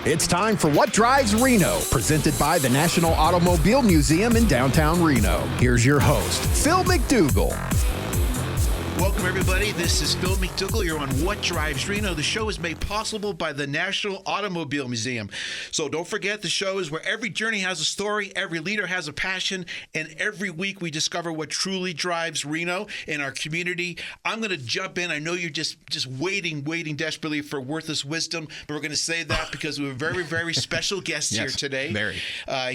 It's time for What Drives Reno, presented by the National Automobile Museum in downtown Reno. Here's your host, Phil MacDougall. Welcome, everybody. This is Phil MacDougall. You're on What Drives Reno. The show is made possible by the National Automobile Museum. So don't forget, the show is where every journey has a story, every leader has a passion, and every week we discover what truly drives Reno in our community. I'm going to jump in. I know you're just waiting desperately for worthless wisdom, but we're going to say that because we have a very, very special guest here today. Very.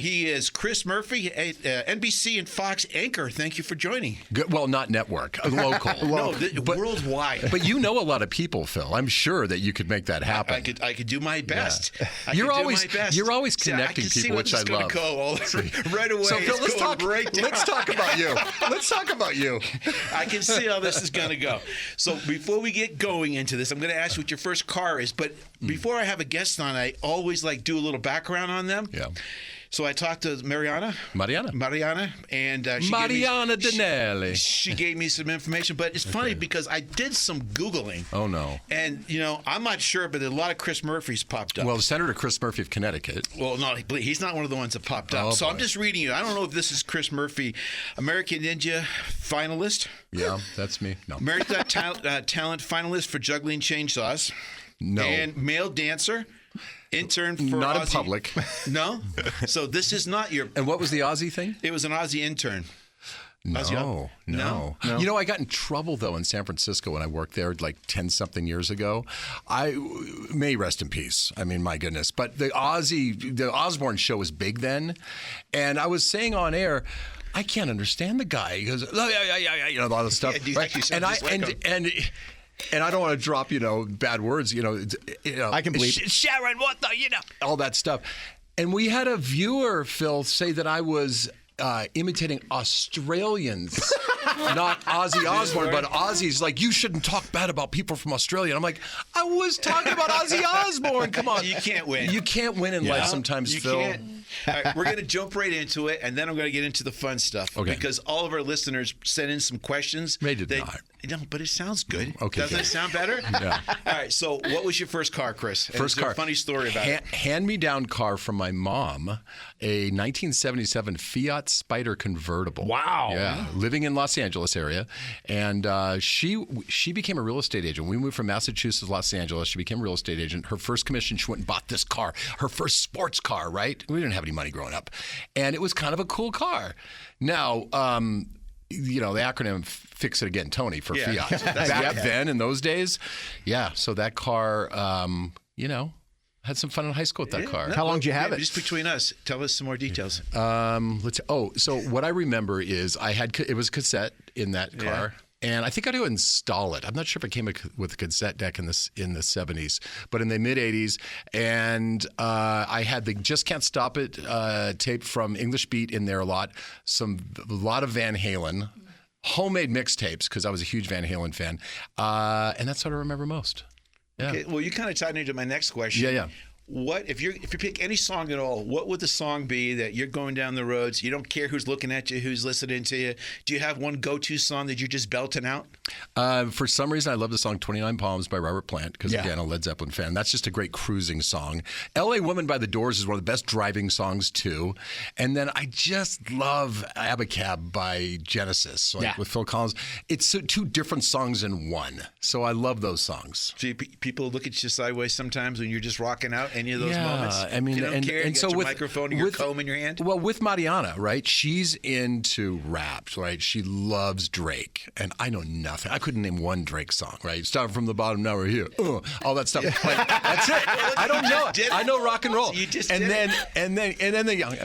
He is Chris Murphy, NBC and Fox anchor. Thank you for joining. Good. Well, not network, local. No, worldwide. But you know a lot of people, Phil. I'm sure that you could make that happen. I could do my best. Yeah. You're always connecting people, which I love. Right away. So Phil, let's talk about you. Let's talk about you. I can see how this is going to go. So before we get going into this, I'm going to ask you what your first car is. But before I have a guest on, I always do a little background on them. Yeah. So I talked to Mariana, and she gave me some information. But it's funny because I did some Googling. Oh, no. And, I'm not sure, but a lot of Chris Murphys popped up. Well, Senator Chris Murphy of Connecticut. Well, no, he's not one of the ones that popped up. So I'm just reading you. I don't know if this is Chris Murphy, American Ninja finalist. Yeah, that's me. No. American Talent finalist for juggling chainsaws. No. And male dancer. Intern for not Aussie. In public. No? So this is not your... And what was the Aussie thing? It was an Aussie intern. No. I got in trouble, though, in San Francisco when I worked there 10-something years ago. I may rest in peace. I mean, my goodness. But the Osborne show was big then. And I was saying on air, I can't understand the guy. He goes, yeah, all this stuff. Yeah, And I don't want to drop, bad words, I can believe Sharon, what the, all that stuff. And we had a viewer, Phil, say that I was imitating Australians, not Ozzy Osbourne, but Aussies. You shouldn't talk bad about people from Australia. And I'm like, I was talking about Ozzy Osbourne. Come on. You can't win. You can't win in life sometimes, you Phil. Can't. All right, we're going to jump right into it, and then I'm going to get into the fun stuff. Okay. Because all of our listeners sent in some questions. They did not. No, but it sounds good. Okay. Doesn't it sound better? Yeah. All right, so what was your first car, Chris? First car. A funny story about it. Hand-me-down car from my mom, a 1977 Fiat Spider convertible. Wow. Yeah, living in Los Angeles area. And she became a real estate agent. We moved from Massachusetts to Los Angeles. She became a real estate agent. Her first commission, she went and bought this car, her first sports car, right? We didn't have any money growing up. And it was kind of a cool car. Now, the acronym Fix It Again, Tony, for Fiat. Back then, in those days, so that car, had some fun in high school with that car. How long did you have it? Just between us, tell us some more details. So what I remember is it was cassette in that car. And I think I had to install it. I'm not sure if it came with a cassette deck in the 70s, but in the mid 80s, and I had the Just Can't Stop It tape from English Beat in there a lot of Van Halen, homemade mixtapes because I was a huge Van Halen fan, and that's what I remember most. Yeah. Okay, well, you kind of tied into my next question. Yeah. What if you pick any song at all? What would the song be that you're going down the roads? You don't care who's looking at you, who's listening to you. Do you have one go-to song that you're just belting out? For some reason, I love the song 29 Palms by Robert Plant because, again, I'm a Led Zeppelin fan. That's just a great cruising song. L.A. Woman by The Doors is one of the best driving songs, too. And then I just love Abacab by Genesis, with Phil Collins. It's two different songs in one. So I love those songs. So people look at you sideways sometimes when you're just rocking out. Any of those moments? I mean, you don't care. And you so got your with microphone and your comb in your hand. Well, with Mariana, right? She's into rap, right? She loves Drake, and I know nothing. I couldn't name one Drake song, right? Start from the bottom, now we're here. All that stuff. That's it. I don't know. I know rock and roll. You just and then the young,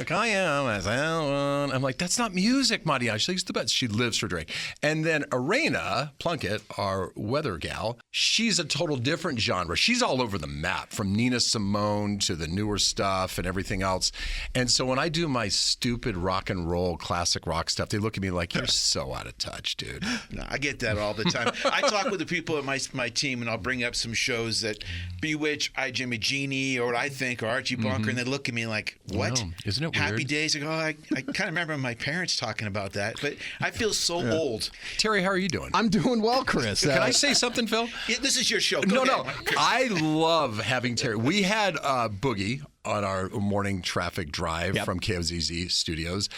I'm like, that's not music, Mariana. She's the best. She lives for Drake. And then Arena Plunkett, our weather gal, she's a total different genre. She's all over the map, from Nina Simone to the newer stuff and everything else. And so when I do my stupid rock and roll classic rock stuff, they look at me like, you're so out of touch, dude. No, I get that all the time. I talk with the people at my team, and I'll bring up some shows that Bewitch, I Jimmy Genie, or what I think, or Archie Bunker, and they look at me like, what? Isn't it weird? Happy Days? I go, I kind of remember my parents talking about that, but I feel so old. Terry, how are you doing? I'm doing well, Chris. Can I say something, Phil? Yeah, this is your show. No. Chris. I love having Terry. We had had Boogie on our morning traffic drive from KOZZ Studios.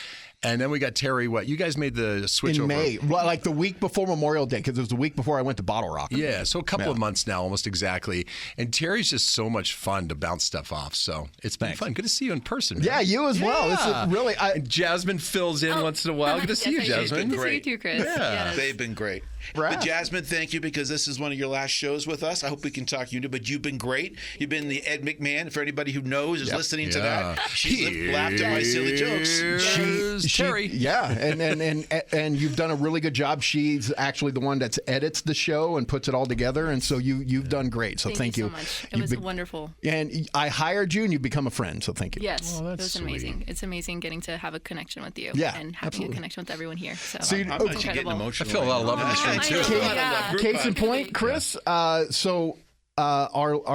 And then we got Terry. What you guys made the switch in over May, like the week before Memorial Day, because it was the week before I went to Bottle Rock. Yeah, so a couple of months now, almost exactly. And Terry's just so much fun to bounce stuff off. So it's been fun. Good to see you in person. Man. Yeah, you as well. This is really. And Jasmine fills in once in a while. Good to see you, Jasmine. Good to see you too, Chris. Yeah, yes. They've been great. But Jasmine, thank you, because this is one of your last shows with us. I hope we can talk you into, but you've been great. You've been the Ed McMahon. For anybody who knows is listening to that, she's laughed at my silly jokes. She's Terry. And you've done a really good job. She's actually the one that edits the show and puts it all together, and so you've done great. So thank you so much. It was wonderful. And I hired you, and you've become a friend. So thank you. Yes, it was amazing. It's amazing getting to have a connection with you. Yeah, and having a connection with everyone here. So I'm actually getting emotional. I feel a lot of love in this room too. Case in point, Chris. Our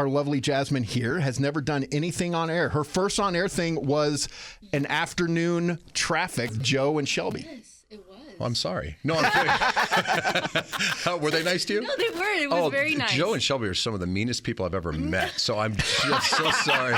lovely Jasmine here has never done anything on air. Her first on air thing was an afternoon traffic, Joe and Shelby. Yes, it was. Oh, I'm sorry. No, I'm kidding. Were they nice to you? No, they were. It was very nice. Joe and Shelby are some of the meanest people I've ever met. So I'm just so sorry.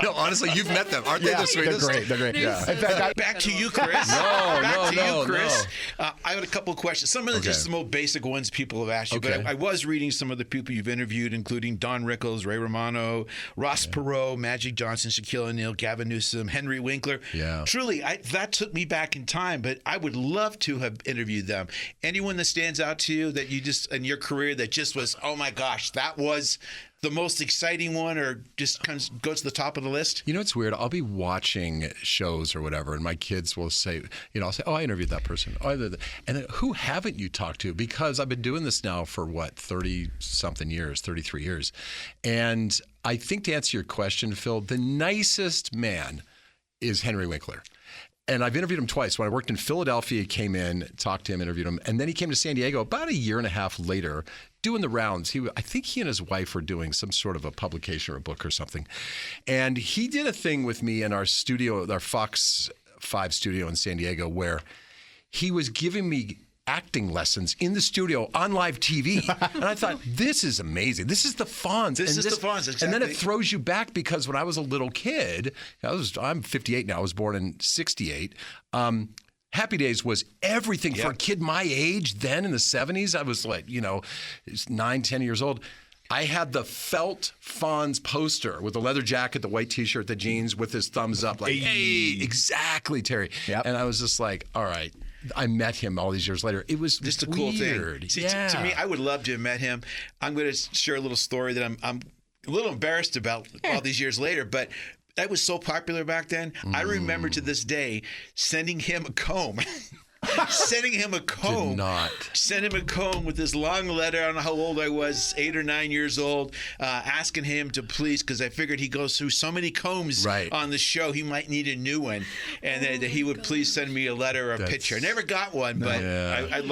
No, honestly, you've met them. Aren't they the sweetest? They're great. They're so In fact, Back to you, Chris. No, Chris. I got a couple of questions. Some of them just the most basic ones people have asked you. Okay. But I was reading some of the people you've interviewed, including Don Rickles, Ray Romano, Ross Perot, Magic Johnson, Shaquille O'Neal, Gavin Newsom, Henry Winkler. Yeah. Truly, that took me back in time, but I would love to have interviewed them. Anyone that stands out to you that you just in your career that just was, oh my gosh, that was the most exciting one, or just kind of goes to the top of the list? You know, it's weird. I'll be watching shows or whatever, and my kids will say, I'll say, oh, I interviewed that person. Oh, and then, who haven't you talked to? Because I've been doing this now for 30-something years, 33 years. And I think to answer your question, Phil, the nicest man is Henry Winkler. And I've interviewed him twice. When I worked in Philadelphia, he came in, talked to him, interviewed him. And then he came to San Diego about a year and a half later, doing the rounds. I think he and his wife were doing some sort of a publication or a book or something. And he did a thing with me in our studio, our Fox 5 studio in San Diego, where he was giving me acting lessons in the studio on live TV. And I thought, this is amazing. This is the Fonz. This is the Fonz, exactly. And then it throws you back, because when I was a little kid, I'm 58 now. I was born in 68. Happy Days was everything for a kid my age then in the 70s. I was like, 9, 10 years old. I had the felt Fonz poster with the leather jacket, the white T-shirt, the jeans with his thumbs up. Like, hey, exactly, Terry. Yep. And I was just like, all right. I met him all these years later. It was just a weird. Cool thing. See, to me, I would love to have met him. I'm going to share a little story that I'm a little embarrassed about all these years later, but that was so popular back then. I remember to this day sending him a comb. Sending him a comb. Did not. Sent him a comb with this long letter. I don't know how old I was, 8 or 9 years old, asking him to please, because I figured he goes through so many combs on the show, he might need a new one, and that he would please send me a letter or a picture. I never got one, but I'd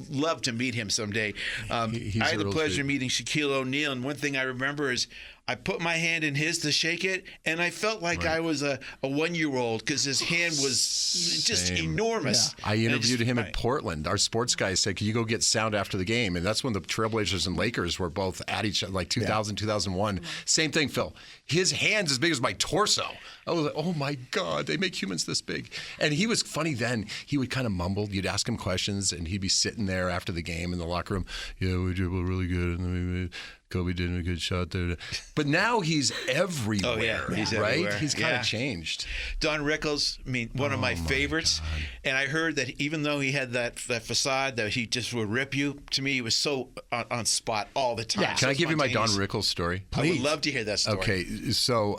love to meet him someday. I had the pleasure of meeting Shaquille O'Neal, and one thing I remember is I put my hand in his to shake it, and I felt like I was a 1-year-old, because his hand was just enormous. Yeah. I interviewed him in Portland. Our sports guy said, can you go get sound after the game? And that's when the Trailblazers and Lakers were both at each other, like 2000, 2001. Same thing, Phil. His hand's as big as my torso. I was like, oh my God, they make humans this big. And he was funny then. He would kind of mumble. You'd ask him questions, and he'd be sitting there after the game in the locker room. Yeah, we dribbled really good. And Kobe did a good shot there. But now he's everywhere. Oh, yeah. He's right? everywhere. He's kind of changed. Don Rickles, one of my favorites. God. And I heard that even though he had that facade that he just would rip you, to me, he was so on spot all the time. Yeah. Can I give you my Don Rickles story? Please. I would love to hear that story. Okay. So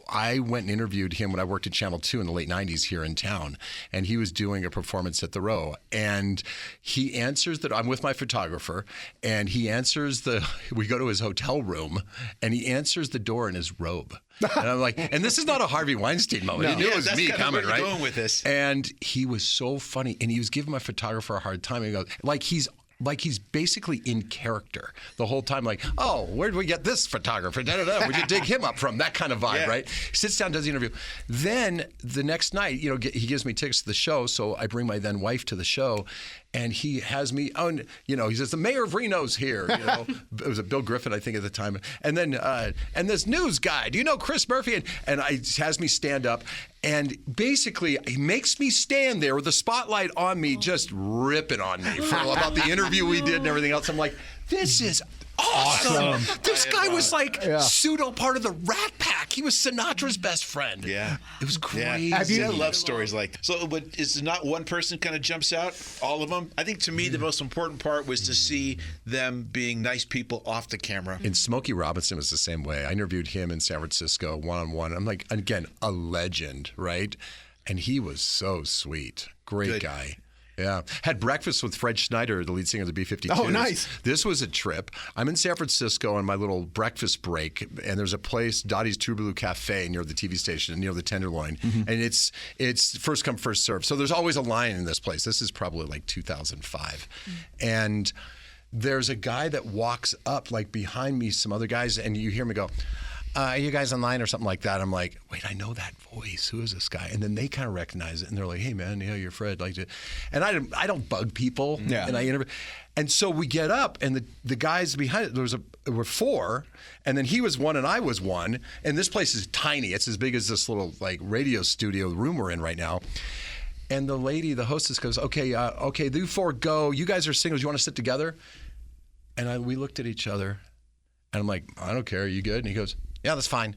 I went and interviewed him when I worked at Channel 2 in the late 90s here in town. And he was doing a performance at the Row. And he answers that I'm with my photographer. And he answers we go to his hotel room, and he answers the door in his robe. And I'm like, and this is not a Harvey Weinstein moment. He knew it was me coming, right? Going with this. And he was so funny, and he was giving my photographer a hard time. And he goes, like he's basically in character the whole time. Like, oh, where did we get this photographer? Where'd you dig him up from? That kind of vibe, right? He sits down, does the interview. Then the next night, he gives me tickets to the show, so I bring my then wife to the show. And he has me on, he says, the mayor of Reno's here. It was a Bill Griffin, I think, at the time. And then, and this news guy, do you know Chris Murphy? And has me stand up. And basically, he makes me stand there with the spotlight on me, just ripping on me about the interview we did and everything else. I'm like, this is awesome. This guy was like pseudo part of the Rat Pack. He was Sinatra's best friend. Yeah. It was crazy. I love stories like that. So, but is not one person kind of jumps out? All of them? I think to me, the most important part was to see them being nice people off the camera. And Smokey Robinson was the same way. I interviewed him in San Francisco one-on-one. I'm like, again, a legend, right? And he was so sweet. Great guy. Yeah. Had breakfast with Fred Schneider, the lead singer of the B-52s. Oh, nice. This was a trip. I'm in San Francisco on my little breakfast break, and there's a place, Dottie's Troubadour Cafe, near the TV station, near the Tenderloin. And it's first come, first serve. So there's always a line in this place. This is probably like 2005. And there's a guy that walks up, like behind me, some other guys, and you hear me go, are you guys online or something like that? I'm like, wait, I know that voice. Who is this guy? And then they kind of recognize it, and they're like, hey, man, you're Fred. And I don't bug people. Yeah. And I interview. And so we get up, and the guys behind it, there were four, and then he was one and I was one. And this place is tiny. It's as big as this little like radio studio room we're in right now. And the lady, the hostess, goes, okay, you four go. You guys are singles. You want to sit together? And we looked at each other, and I'm like, I don't care. Are you good? And he goes, yeah, that's fine.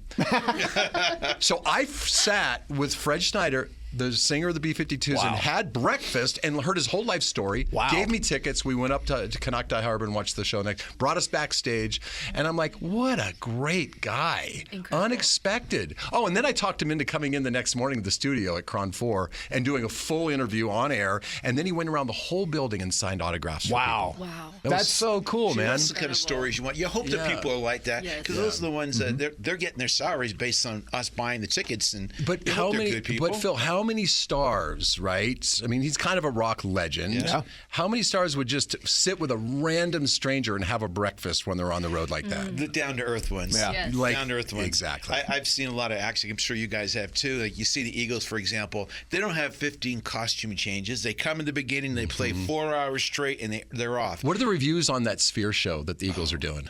So I sat with Fred Schneider, the singer of the B-52s, and had breakfast and heard his whole life story. Wow. Gave me tickets. We went up to Canocti Harbor and watched the show next. Brought us backstage. And I'm like, what a great guy. Incredible. Unexpected. Oh, and then I talked him into coming in the next morning to the studio at KRON 4 and doing a full interview on air. And then he went around the whole building and signed autographs for people. Wow. That's so cool, man. That's the kind of stories you want. You hope that people are like that, because those are the ones that they're getting their salaries based on us buying the tickets. But how many? But Phil, how many stars? Right? I mean, he's kind of a rock legend. Yeah. How many stars would just sit with a random stranger and have a breakfast when they're on the road like that? The down to earth ones. Yeah, yes. like down to earth ones. Exactly. I've seen a lot of acts. I'm sure you guys have too. Like you see the Eagles, for example. They don't have 15 costume changes. They come in the beginning. They play 4 hours straight, and they're off. What are the reviews on that Sphere show that the Eagles are doing?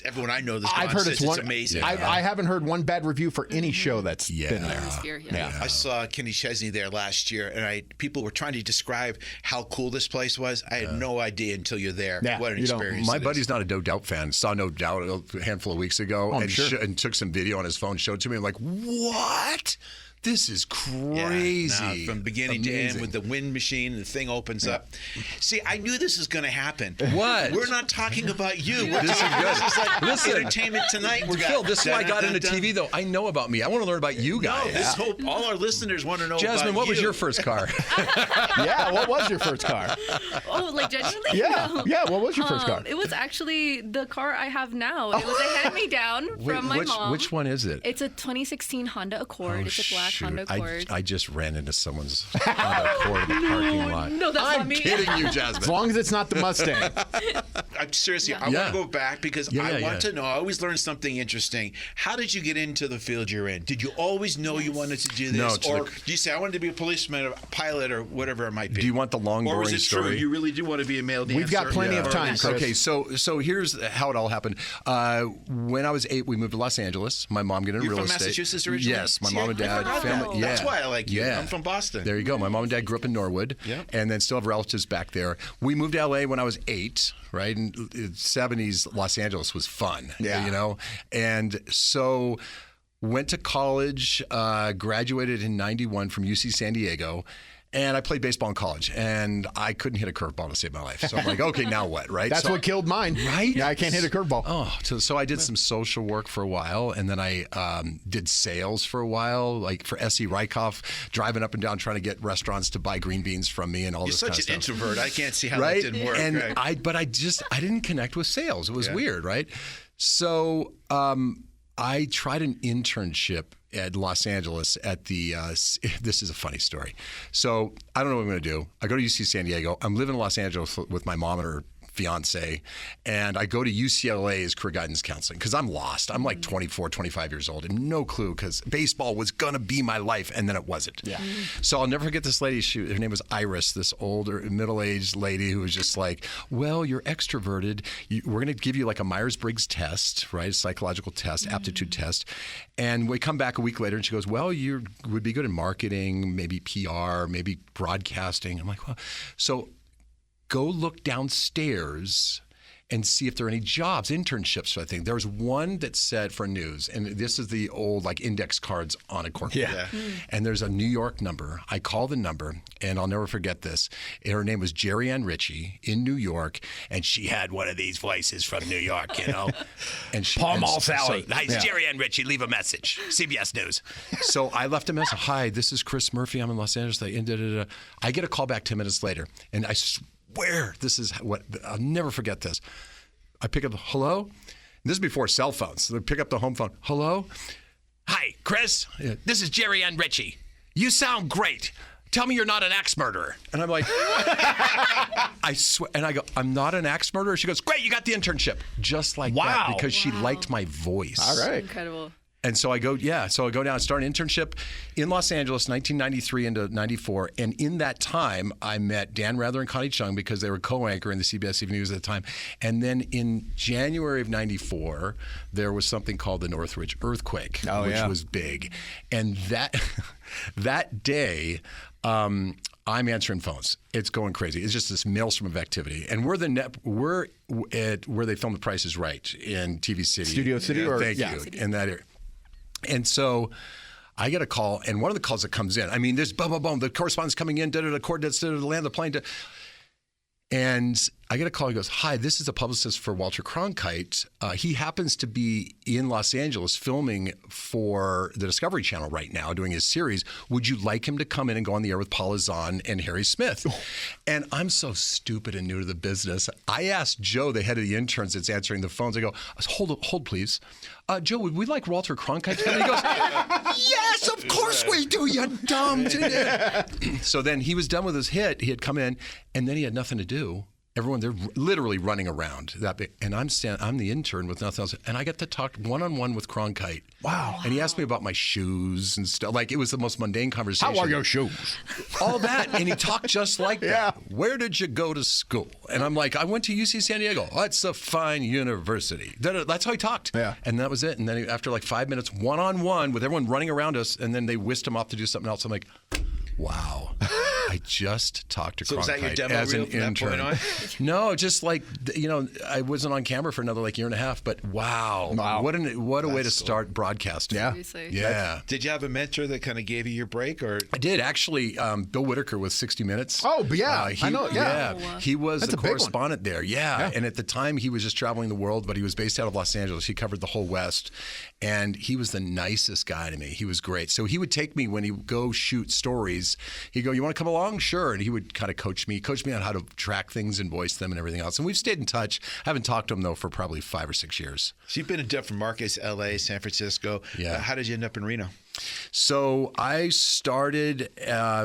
Everyone I know that's I've heard it's amazing. I haven't heard one bad review for any show that's been there. Sphere, I saw Kenny Chesney there last year, and people were trying to describe how cool this place was. I had no idea until you're there. Yeah, what an experience! My buddy's not a No Doubt fan. Saw No Doubt a handful of weeks ago, and took some video on his phone, showed it to me. I'm like, what? This is crazy. From beginning to end with the wind machine, the thing opens up. See, I knew this was going to happen. What? We're not talking about you. This is good. This is like Listen, entertainment tonight. Phil, this is why I got into TV, though. I know about me. I want to learn about you guys. All our listeners want to know Jasmine, about what was your first car? What was your first car? Oh, like genuinely? Yeah, what was your first car? It was actually the car I have now. It was a hand-me-down from my mom. Which one is it? It's a 2016 Honda Accord. It's a black Honda Accord. I just ran into someone's Honda Accord in the parking lot. No, that's not me. I'm kidding you, Jasmine. As long as it's not the Mustang. I'm seriously, I want to go back because I want to know. I always learn something interesting. How did you get into the field you're in? Did you always know you wanted to do this? No, or do you say, I wanted to be a policeman, or a pilot, or whatever it might be? Do you want the long, boring story? Or is it true you really do want to be a male dancer? We've got plenty of time, Chris. Okay, so here's how it all happened. When I was 8, we moved to Los Angeles. My mom got into real estate. You're from Massachusetts originally? Yes, my mom and dad. Family. That's why I like you. I'm from Boston. There you go. My mom and dad grew up in Norwood, and then still have relatives back there. We moved to L.A. when I was 8, right? And 70s Los Angeles was fun, you know? And so went to college, graduated in 91 from UC San Diego. And I played baseball in college, and I couldn't hit a curveball to save my life. So I'm like, okay, now what, right? That's what killed mine. Right? Yeah, I can't hit a curveball. Oh, so I did some social work for a while, and then I did sales for a while, like for S.E. Rykoff, driving up and down trying to get restaurants to buy green beans from me and all this kind of stuff. You're such an introvert. I can't see how that didn't work. And I didn't connect with sales. It was weird, right? So I tried an internship at Los Angeles at the, this is a funny story. So I don't know what I'm going to do. I go to UC San Diego. I'm living in Los Angeles with my mom and her fiance, and I go to UCLA's career guidance counseling because I'm lost. I'm like 24, 25 years old and no clue because baseball was going to be my life, and then it wasn't. Yeah. So I'll never forget this lady. Her name was Iris, this older, middle-aged lady who was just like, well, you're extroverted. We're going to give you like a Myers-Briggs test, right? A psychological test, aptitude test. And we come back a week later and she goes, well, you would be good in marketing, maybe PR, maybe broadcasting. I'm like, well, so go look downstairs and see if there are any jobs, internships. So I think there was one that said for news, and this is the old like index cards on a corner. Yeah. And there's a New York number. I call the number, and I'll never forget this. Her name was Jerry Ann Ritchie in New York, and she had one of these voices from New York, you know. And she, Pall Mall Sally. So, hi, it's Jerry Ann Ritchie. Leave a message. CBS News. So I left a message. Hi, this is Chris Murphy. I'm in Los Angeles. I get a call back 10 minutes later, and I swear this is what I'll never forget this. I pick up the hello. This is before cell phones. So they pick up the home phone. Hello. Hi, Chris. This is Jerry Ann Ritchie. You sound great. Tell me you're not an axe murderer. And I'm like, I swear. And I go, I'm not an axe murderer. She goes, great. You got the internship. Just like that because she liked my voice. All right. Incredible. And so I go, so I go down and start an internship in Los Angeles, 1993 into 94. And in that time, I met Dan Rather and Connie Chung because they were co-anchor in the CBS Evening News at the time. And then in January of 94, there was something called the Northridge earthquake, which was big. And that day, I'm answering phones. It's going crazy. It's just this maelstrom of activity. And we're at where they filmed The Price is Right in TV City. Studio City? Thank you. In that area. And so I get a call, and one of the calls that comes in, I mean, there's boom, boom, boom, the correspondence coming in, land the plane. And I get a call. He goes, hi, this is a publicist for Walter Cronkite. He happens to be in Los Angeles filming for the Discovery Channel right now, doing his series. Would you like him to come in and go on the air with Paula Zahn and Harry Smith? And I'm so stupid and new to the business. I asked Joe, the head of the interns that's answering the phones, I go, hold please. Joe, would we like Walter Cronkite to come in? He goes, yes, of course we do, you dumb. So then he was done with his hit. He had come in, and then he had nothing to do. Everyone, they're literally running around that big. And I'm the intern with nothing else. And I get to talk one-on-one with Cronkite. Wow. And he asked me about my shoes and stuff. Like, it was the most mundane conversation. How are your shoes? All that. And he talked just like that. Where did you go to school? And I'm like, I went to UC San Diego. Oh, it's a fine university. That's how he talked. Yeah. And that was it. And then after like 5 minutes, one-on-one with everyone running around us, and then they whisked him off to do something else. I'm like, wow. I just talked to Cronkite was that your demo as an reel from that intern. point on? No, just like, I wasn't on camera for another like year and a half, but wow. What a way to start broadcasting. Yeah. Seriously. Yeah. Did you have a mentor that kind of gave you your break? Or I did, actually. Bill Whitaker with 60 Minutes. Oh, yeah. I know. Yeah. He was That's the a big one. correspondent there. Yeah. And at the time, he was just traveling the world, but he was based out of Los Angeles. He covered the whole West. And he was the nicest guy to me. He was great. So he would take me when he would go shoot stories. He'd go, you want to come along? Sure. And he would kind of coach me on how to track things and voice them and everything else. And we've stayed in touch. I haven't talked to him, though, for probably 5 or 6 years. So you've been in different markets, LA, San Francisco. Yeah. How did you end up in Reno? So I started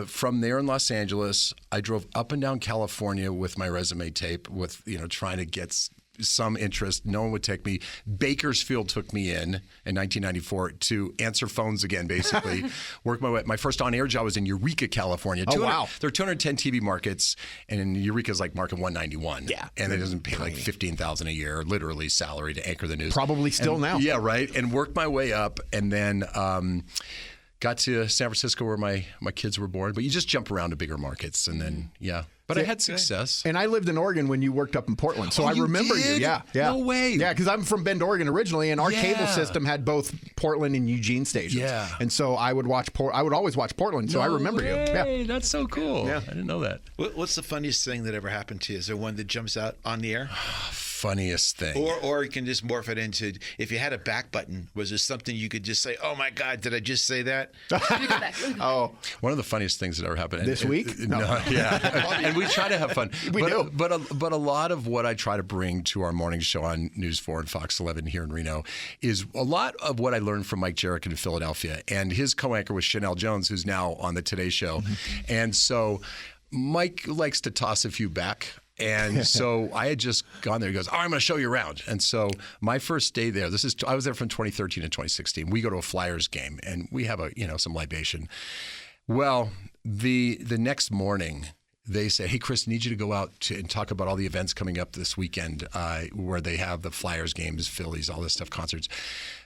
from there in Los Angeles. I drove up and down California with my resume tape with, trying to get some interest. No one would take me. Bakersfield took me in 1994 to answer phones again, basically. Work my way. My first on-air job was in Eureka, California. Oh, wow. There are 210 TV markets, and Eureka's like market 191. Yeah. And it doesn't pay like $15,000 a year, literally salary to anchor the news. Probably still now. Yeah, right. And worked my way up, and then got to San Francisco where my kids were born. But you just jump around to bigger markets, and then, But I had success. And I lived in Oregon when you worked up in Portland, so I remember you. Yeah. No way. Yeah, because I'm from Bend, Oregon originally, and our cable system had both Portland and Eugene stations. Yeah. And so I would always watch Portland, so I remember you. Yeah. That's so cool. Yeah. I didn't know that. What's the funniest thing that ever happened to you? Is there one that jumps out on the air? Funniest thing. Or you can just morph it into, if you had a back button, was there something you could just say, oh my God, did I just say that? Oh. One of the funniest things that ever happened. This week? No. Yeah. And we try to have fun. We do. But a lot of what I try to bring to our morning show on News 4 and Fox 11 here in Reno is a lot of what I learned from Mike Jerrick in Philadelphia. And his co-anchor was Chanel Jones, who's now on the Today Show. And so Mike likes to toss a few back. And so I had just gone there. He goes, "Oh, I'm going to show you around." And so my first day there, I was there from 2013 to 2016. We go to a Flyers game, and we have some libation. Well, the next morning, they say, "Hey, Chris, I need you to go out and talk about all the events coming up this weekend where they have the Flyers games, Phillies, all this stuff, concerts."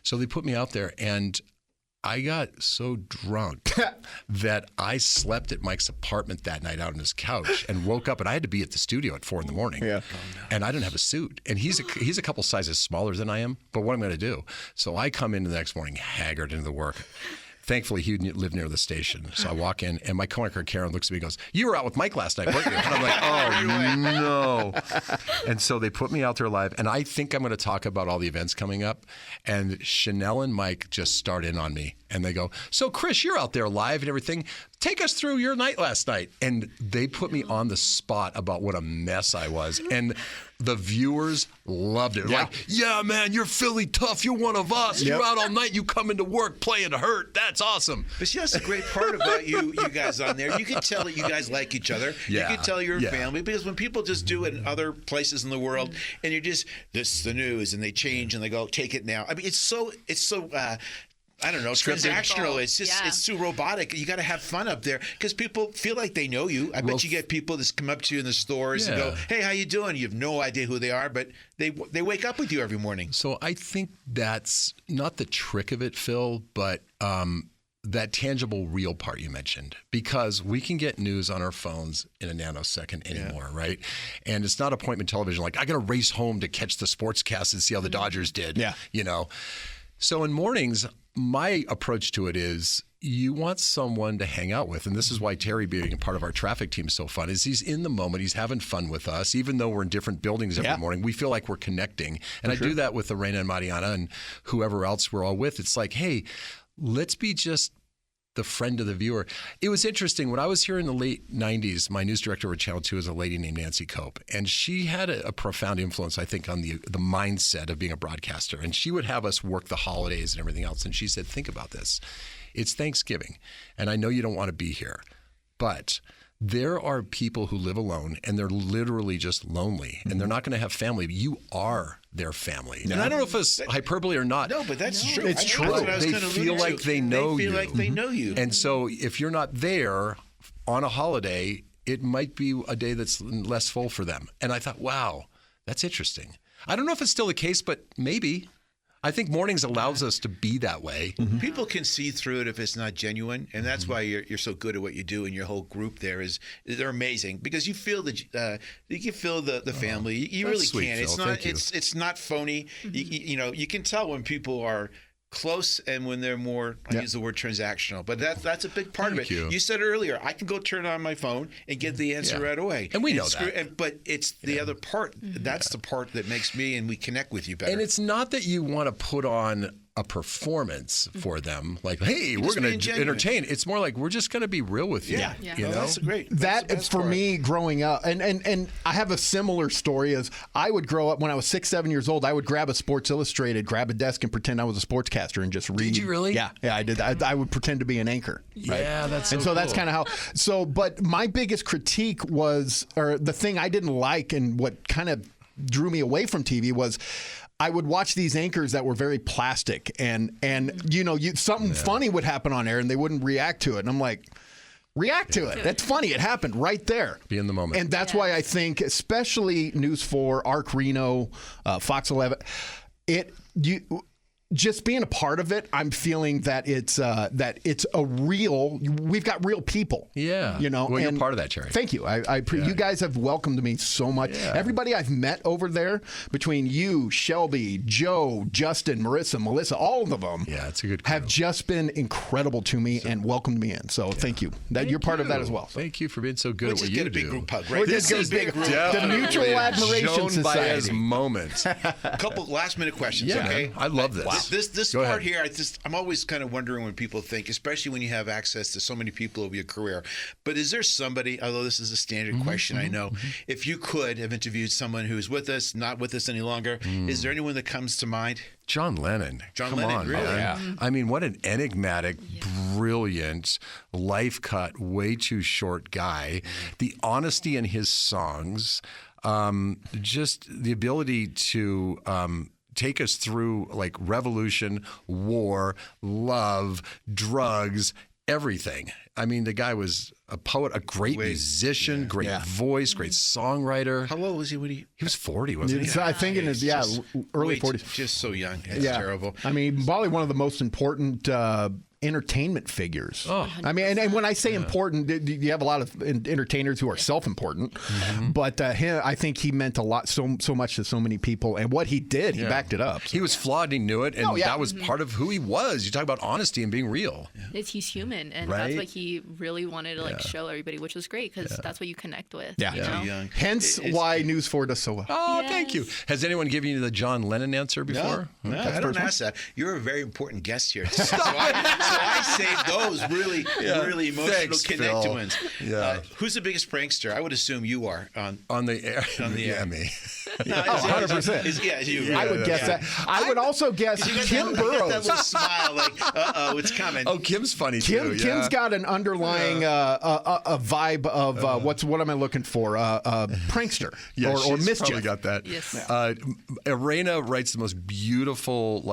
So they put me out there, and I got so drunk that I slept at Mike's apartment that night out on his couch and woke up, and I had to be at the studio at 4 a.m. Yeah. And I didn't have a suit. And he's a couple sizes smaller than I am, but what am I going to do? So I come in the next morning haggard into the work. Thankfully, he lived near the station. So I walk in, and my coworker, Karen, looks at me and goes, "You were out with Mike last night, weren't you?" And I'm like, "Oh, no." And so they put me out there live, and I think I'm going to talk about all the events coming up. And Chanel and Mike just start in on me. And they go, "So, Chris, you're out there live and everything. Take us through your night last night." And they put me on the spot about what a mess I was. And the viewers loved it. Like, "Yeah, man, you're Philly tough. You're one of us. You're out all night. You come into work playing hurt. That's awesome." But see, that's the great part about you guys on there. You can tell that you guys like each other. Yeah. You can tell you're a family, because when people just do it in other places in the world, and you're just, "This is the news," and they change and they go, "Take it now." I mean, it's so I don't know, transactional. It's just, it's too robotic. You got to have fun up there because people feel like they know you. I bet you get people that come up to you in the stores and go, "Hey, how you doing?" You have no idea who they are, but they wake up with you every morning. So I think that's not the trick of it, Phil, but that tangible, real part you mentioned, because we can get news on our phones in a nanosecond anymore, right? And it's not appointment television. Like, I got to race home to catch the sportscast and see how the Dodgers did. Yeah, So in mornings, my approach to it is you want someone to hang out with. And this is why Terry being a part of our traffic team is so fun, is he's in the moment. He's having fun with us. Even though we're in different buildings every morning, we feel like we're connecting. And I do that with Lorena and Mariana and whoever else we're all with. It's like, hey, let's be just the friend of the viewer. It was interesting. When I was here in the late 90s, my news director at Channel 2 was a lady named Nancy Cope. And she had a profound influence, I think, on the mindset of being a broadcaster. And she would have us work the holidays and everything else. And she said, "Think about this. It's Thanksgiving. And I know you don't want to be here. But there are people who live alone, and they're literally just lonely. And they're not going to have family. You are their family." And I don't know if it's hyperbole or not. No, but that's true. It's true. They feel like they know you. They feel like they know you. And so if you're not there on a holiday, it might be a day that's less full for them. And I thought, wow, that's interesting. I don't know if it's still the case, but maybe. I think mornings allows us to be that way. People can see through it if it's not genuine, and that's why you're so good at what you do. And your whole group they're amazing because you feel you can feel the family. You really sweet, can. Phil. It's not phony. You can tell when people are close and when they're more, I use the word transactional, but that's a big part of it. You said earlier, I can go turn on my phone and get the answer right away. And we know that. But it's the other part. That's the part that makes me and we connect with you better. And it's not that you want to put on a performance for them, like, hey, we're going to entertain. It's more like we're just going to be real with you. You know? That's great. That's for me growing up, and I have a similar story. As I would grow up when I was 6, 7 years old, I would grab a Sports Illustrated, grab a desk, and pretend I was a sportscaster and just read. Did you really? Yeah, I did. I would pretend to be an anchor. Right? Yeah, that's so and so cool. that's kind of how. So, but my biggest critique was, or the thing I didn't like, and what kind of drew me away from TV was, I would watch these anchors that were very plastic, and something funny would happen on air, and they wouldn't react to it, and I'm like, react to it. That's funny. It happened right there. Be in the moment. And that's why I think, especially News 4, Arc Reno, Fox 11, just being a part of it, I'm feeling that it's a real. We've got real people. Yeah. Well, you're part of that, Jerry. Thank you. You guys have welcomed me so much. Yeah. Everybody I've met over there, between you, Shelby, Joe, Justin, Marissa, Melissa, all of them. Yeah, it's a good crew. Have just been incredible to me and welcomed me in. So thank you. You're part of that as well. So. Thank you for being so good at what you do. Get a big group hug, right? We're just getting big group. The Mutual Admiration Society. Moment. A couple last minute questions. Yeah, okay. I love this. Wow. This part here, I'm always kind of wondering when people think, especially when you have access to so many people over your career. But is there somebody, although this is a standard question, I know, if you could have interviewed someone who's with us, not with us any longer, is there anyone that comes to mind? John Lennon. Come on, really? Yeah. I mean, what an enigmatic, brilliant, life cut, way too short guy. The honesty in his songs. just the ability to take us through like revolution, war, love, drugs, everything. I mean, the guy was a poet, a great musician, great voice, great songwriter. How old was he when he was 40, wasn't he? I think in his early 40s. Just so young. It's terrible. I mean, probably one of the most important entertainment figures. I mean, and when I say important, you have a lot of entertainers who are self-important, but I think he meant a lot, so much to so many people, and what he did, he backed it up. So. He was flawed, and he knew it, and that was part of who he was. You talk about honesty and being real. He's human, and that's what he really wanted to show everybody, which was great because that's what you connect with. Yeah, you know? young. Hence why News 4 does so well. Oh, thank you. Has anyone given you the John Lennon answer before? No, I don't ask that. You're a very important guest here. So I saved those really emotional connect ones. Yeah. Who's the biggest prankster? I would assume you are on the air. Yeah, me. 100%. Yeah, you. I would guess that. I would also guess Kim Burrows. That little smile, like, it's coming. Oh, Kim's funny too. Kim's got an underlying a vibe of what am I looking for? Prankster or mischief. Probably got that. Yes. Irena writes the most beautiful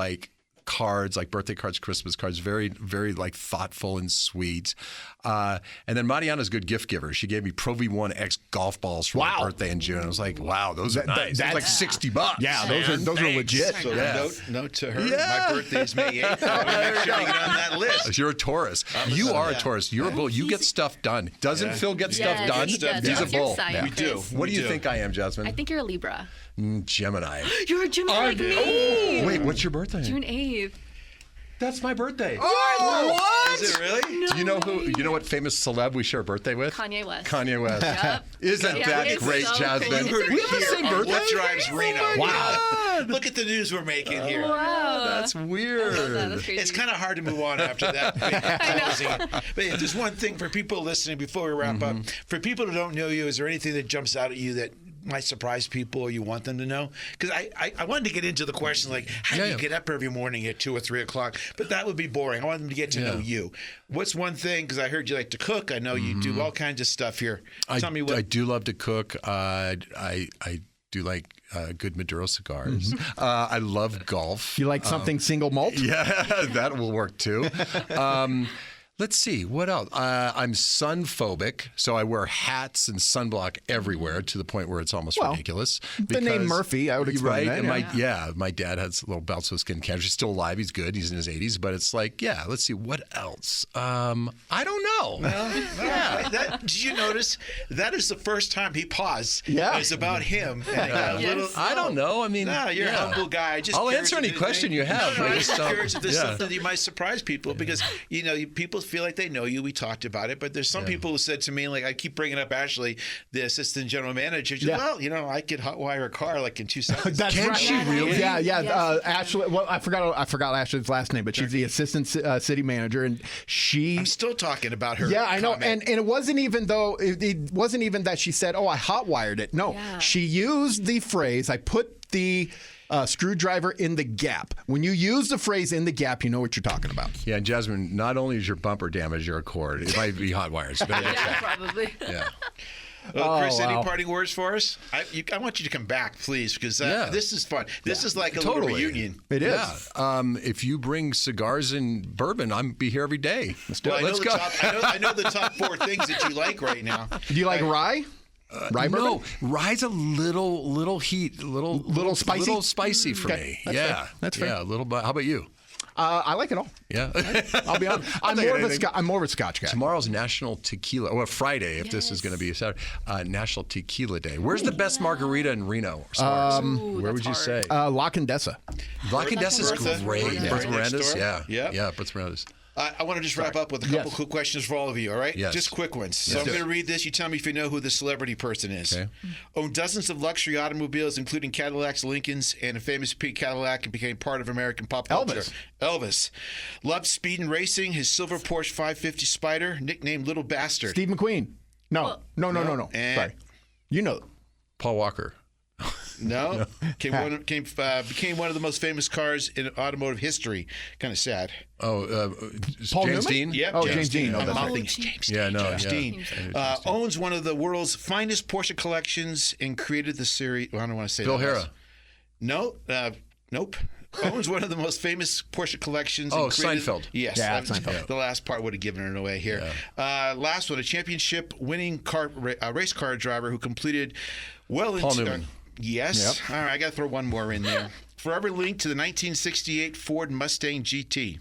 cards, like birthday cards, Christmas cards, very, very thoughtful and sweet. And then Mariana's a good gift giver. She gave me Pro V1 X golf balls for my birthday in June. I was like, wow, those are nice. That's like $60. Yeah, those are legit. So note to her, my birthday is May 8th. Make sure to get on that list. You're a Taurus. You are a Taurus. You're a bull. You get stuff done. Doesn't Phil get stuff done? He does. He's a bull. We do. What do you think I am, Jasmine? I think you're a Libra. Gemini. You're a Gemini like me. Wait, what's your birthday? June 8th. That's my birthday. Oh, what? Is it really? No Do you know way. You know what famous celeb we share a birthday with? Kanye West. Kanye West. Yep. Isn't that great, so Jasmine? cool. We have the same birthday. What Drives Reno? Wow. Look at the news we're making here. Wow. That's weird. That's crazy. It's kind of hard to move on after that. But yeah, there's one thing for people listening before we wrap up. For people who don't know you, is there anything that jumps out at you that might surprise people or you want them to know? Because I wanted to get into the question like, how do you get up every morning at 2 or 3 o'clock? But that would be boring. I want them to get to know you. What's one thing, because I heard you like to cook. I know you do all kinds of stuff here. Tell me what. I do love to cook. I do like good Maduro cigars. I love golf. You like something single malt? Yeah, that will work too. Let's see, what else? I'm sun phobic, so I wear hats and sunblock everywhere to the point where it's almost ridiculous. The name Murphy, I would explain that. And my dad has little bouts with skin cancer. He's still alive. He's good. He's in his 80s. But it's like, let's see, what else? I don't know. Did you notice? That is the first time he paused. Yeah. It's about him. And I don't know. I mean, you're a humble guy. I'll answer any question you have. I'm just curious if there's something that you might surprise people because, people feel like they know you. We talked about it, but there's some people who said to me, like I keep bringing up Ashley, the assistant general manager. She said, well, I could hotwire a car like in 2 seconds. That's Can right. she really? Yeah. Yes. Ashley. Well, I forgot Ashley's last name, but she's the assistant city manager, and I'm still talking about her. Yeah, I know, comment. and it wasn't even it wasn't even that she said, "Oh, I hotwired it." No, she used the phrase, "I put the." Screwdriver in the gap. When you use the phrase in the gap, you know what you're talking about. Yeah, and Jasmine, not only is your bumper damaged, your cord. It might be hot wires. Probably. Yeah. Well, Chris, any parting words for us? I want you to come back, please, because this is fun. This is like a little reunion. It is. Yeah. If you bring cigars and bourbon, I'm be here every day. Let's go. I know the top 4 things that you like right now. Do you like rye? Rye bourbon? No, rye's a little heat, little spicy? little spicy for me. That's fair. That's fair. Yeah, a little bit. How about you? I like it all. Yeah. I'll be honest. I'm more of a Scotch guy. Tomorrow's National Tequila, or Friday, if this is going to be a Saturday, National Tequila Day. Where's the best margarita in Reno? Where would you say? La Condesa. La Condesa is great. Bertha Miranda's? Yeah. Bertha Miranda's. I want to just wrap up with a couple quick questions for all of you, all right? Yes. Just quick ones. So I'm going to read this. You tell me if you know who the celebrity person is. Okay. Owned dozens of luxury automobiles, including Cadillacs, Lincolns, and a famous pink Cadillac, and became part of American pop culture. Elvis. Loved speed and racing. His silver Porsche 550 Spider, nicknamed Little Bastard. Steve McQueen. No. Sorry. You know. Paul Walker. No. Became one of the most famous cars in automotive history. Kind of sad. Oh, Paul James Newman? Dean? Yep, Oh, James Dean. Oh, that's right. James Dean. James Dean. Owns one of the world's finest Porsche collections and created the series. Well, I don't want to say Bill that. Hara. No. Nope. Owns one of the most famous Porsche collections. Oh, and created, Seinfeld. Yes. Yeah, Seinfeld. The last part would have given it away here. Yeah. Last one, a championship-winning race car driver who completed well into... Paul Newman. Yes. Yep. All right, I got to throw one more in there. Forever linked to the 1968 Ford Mustang GT.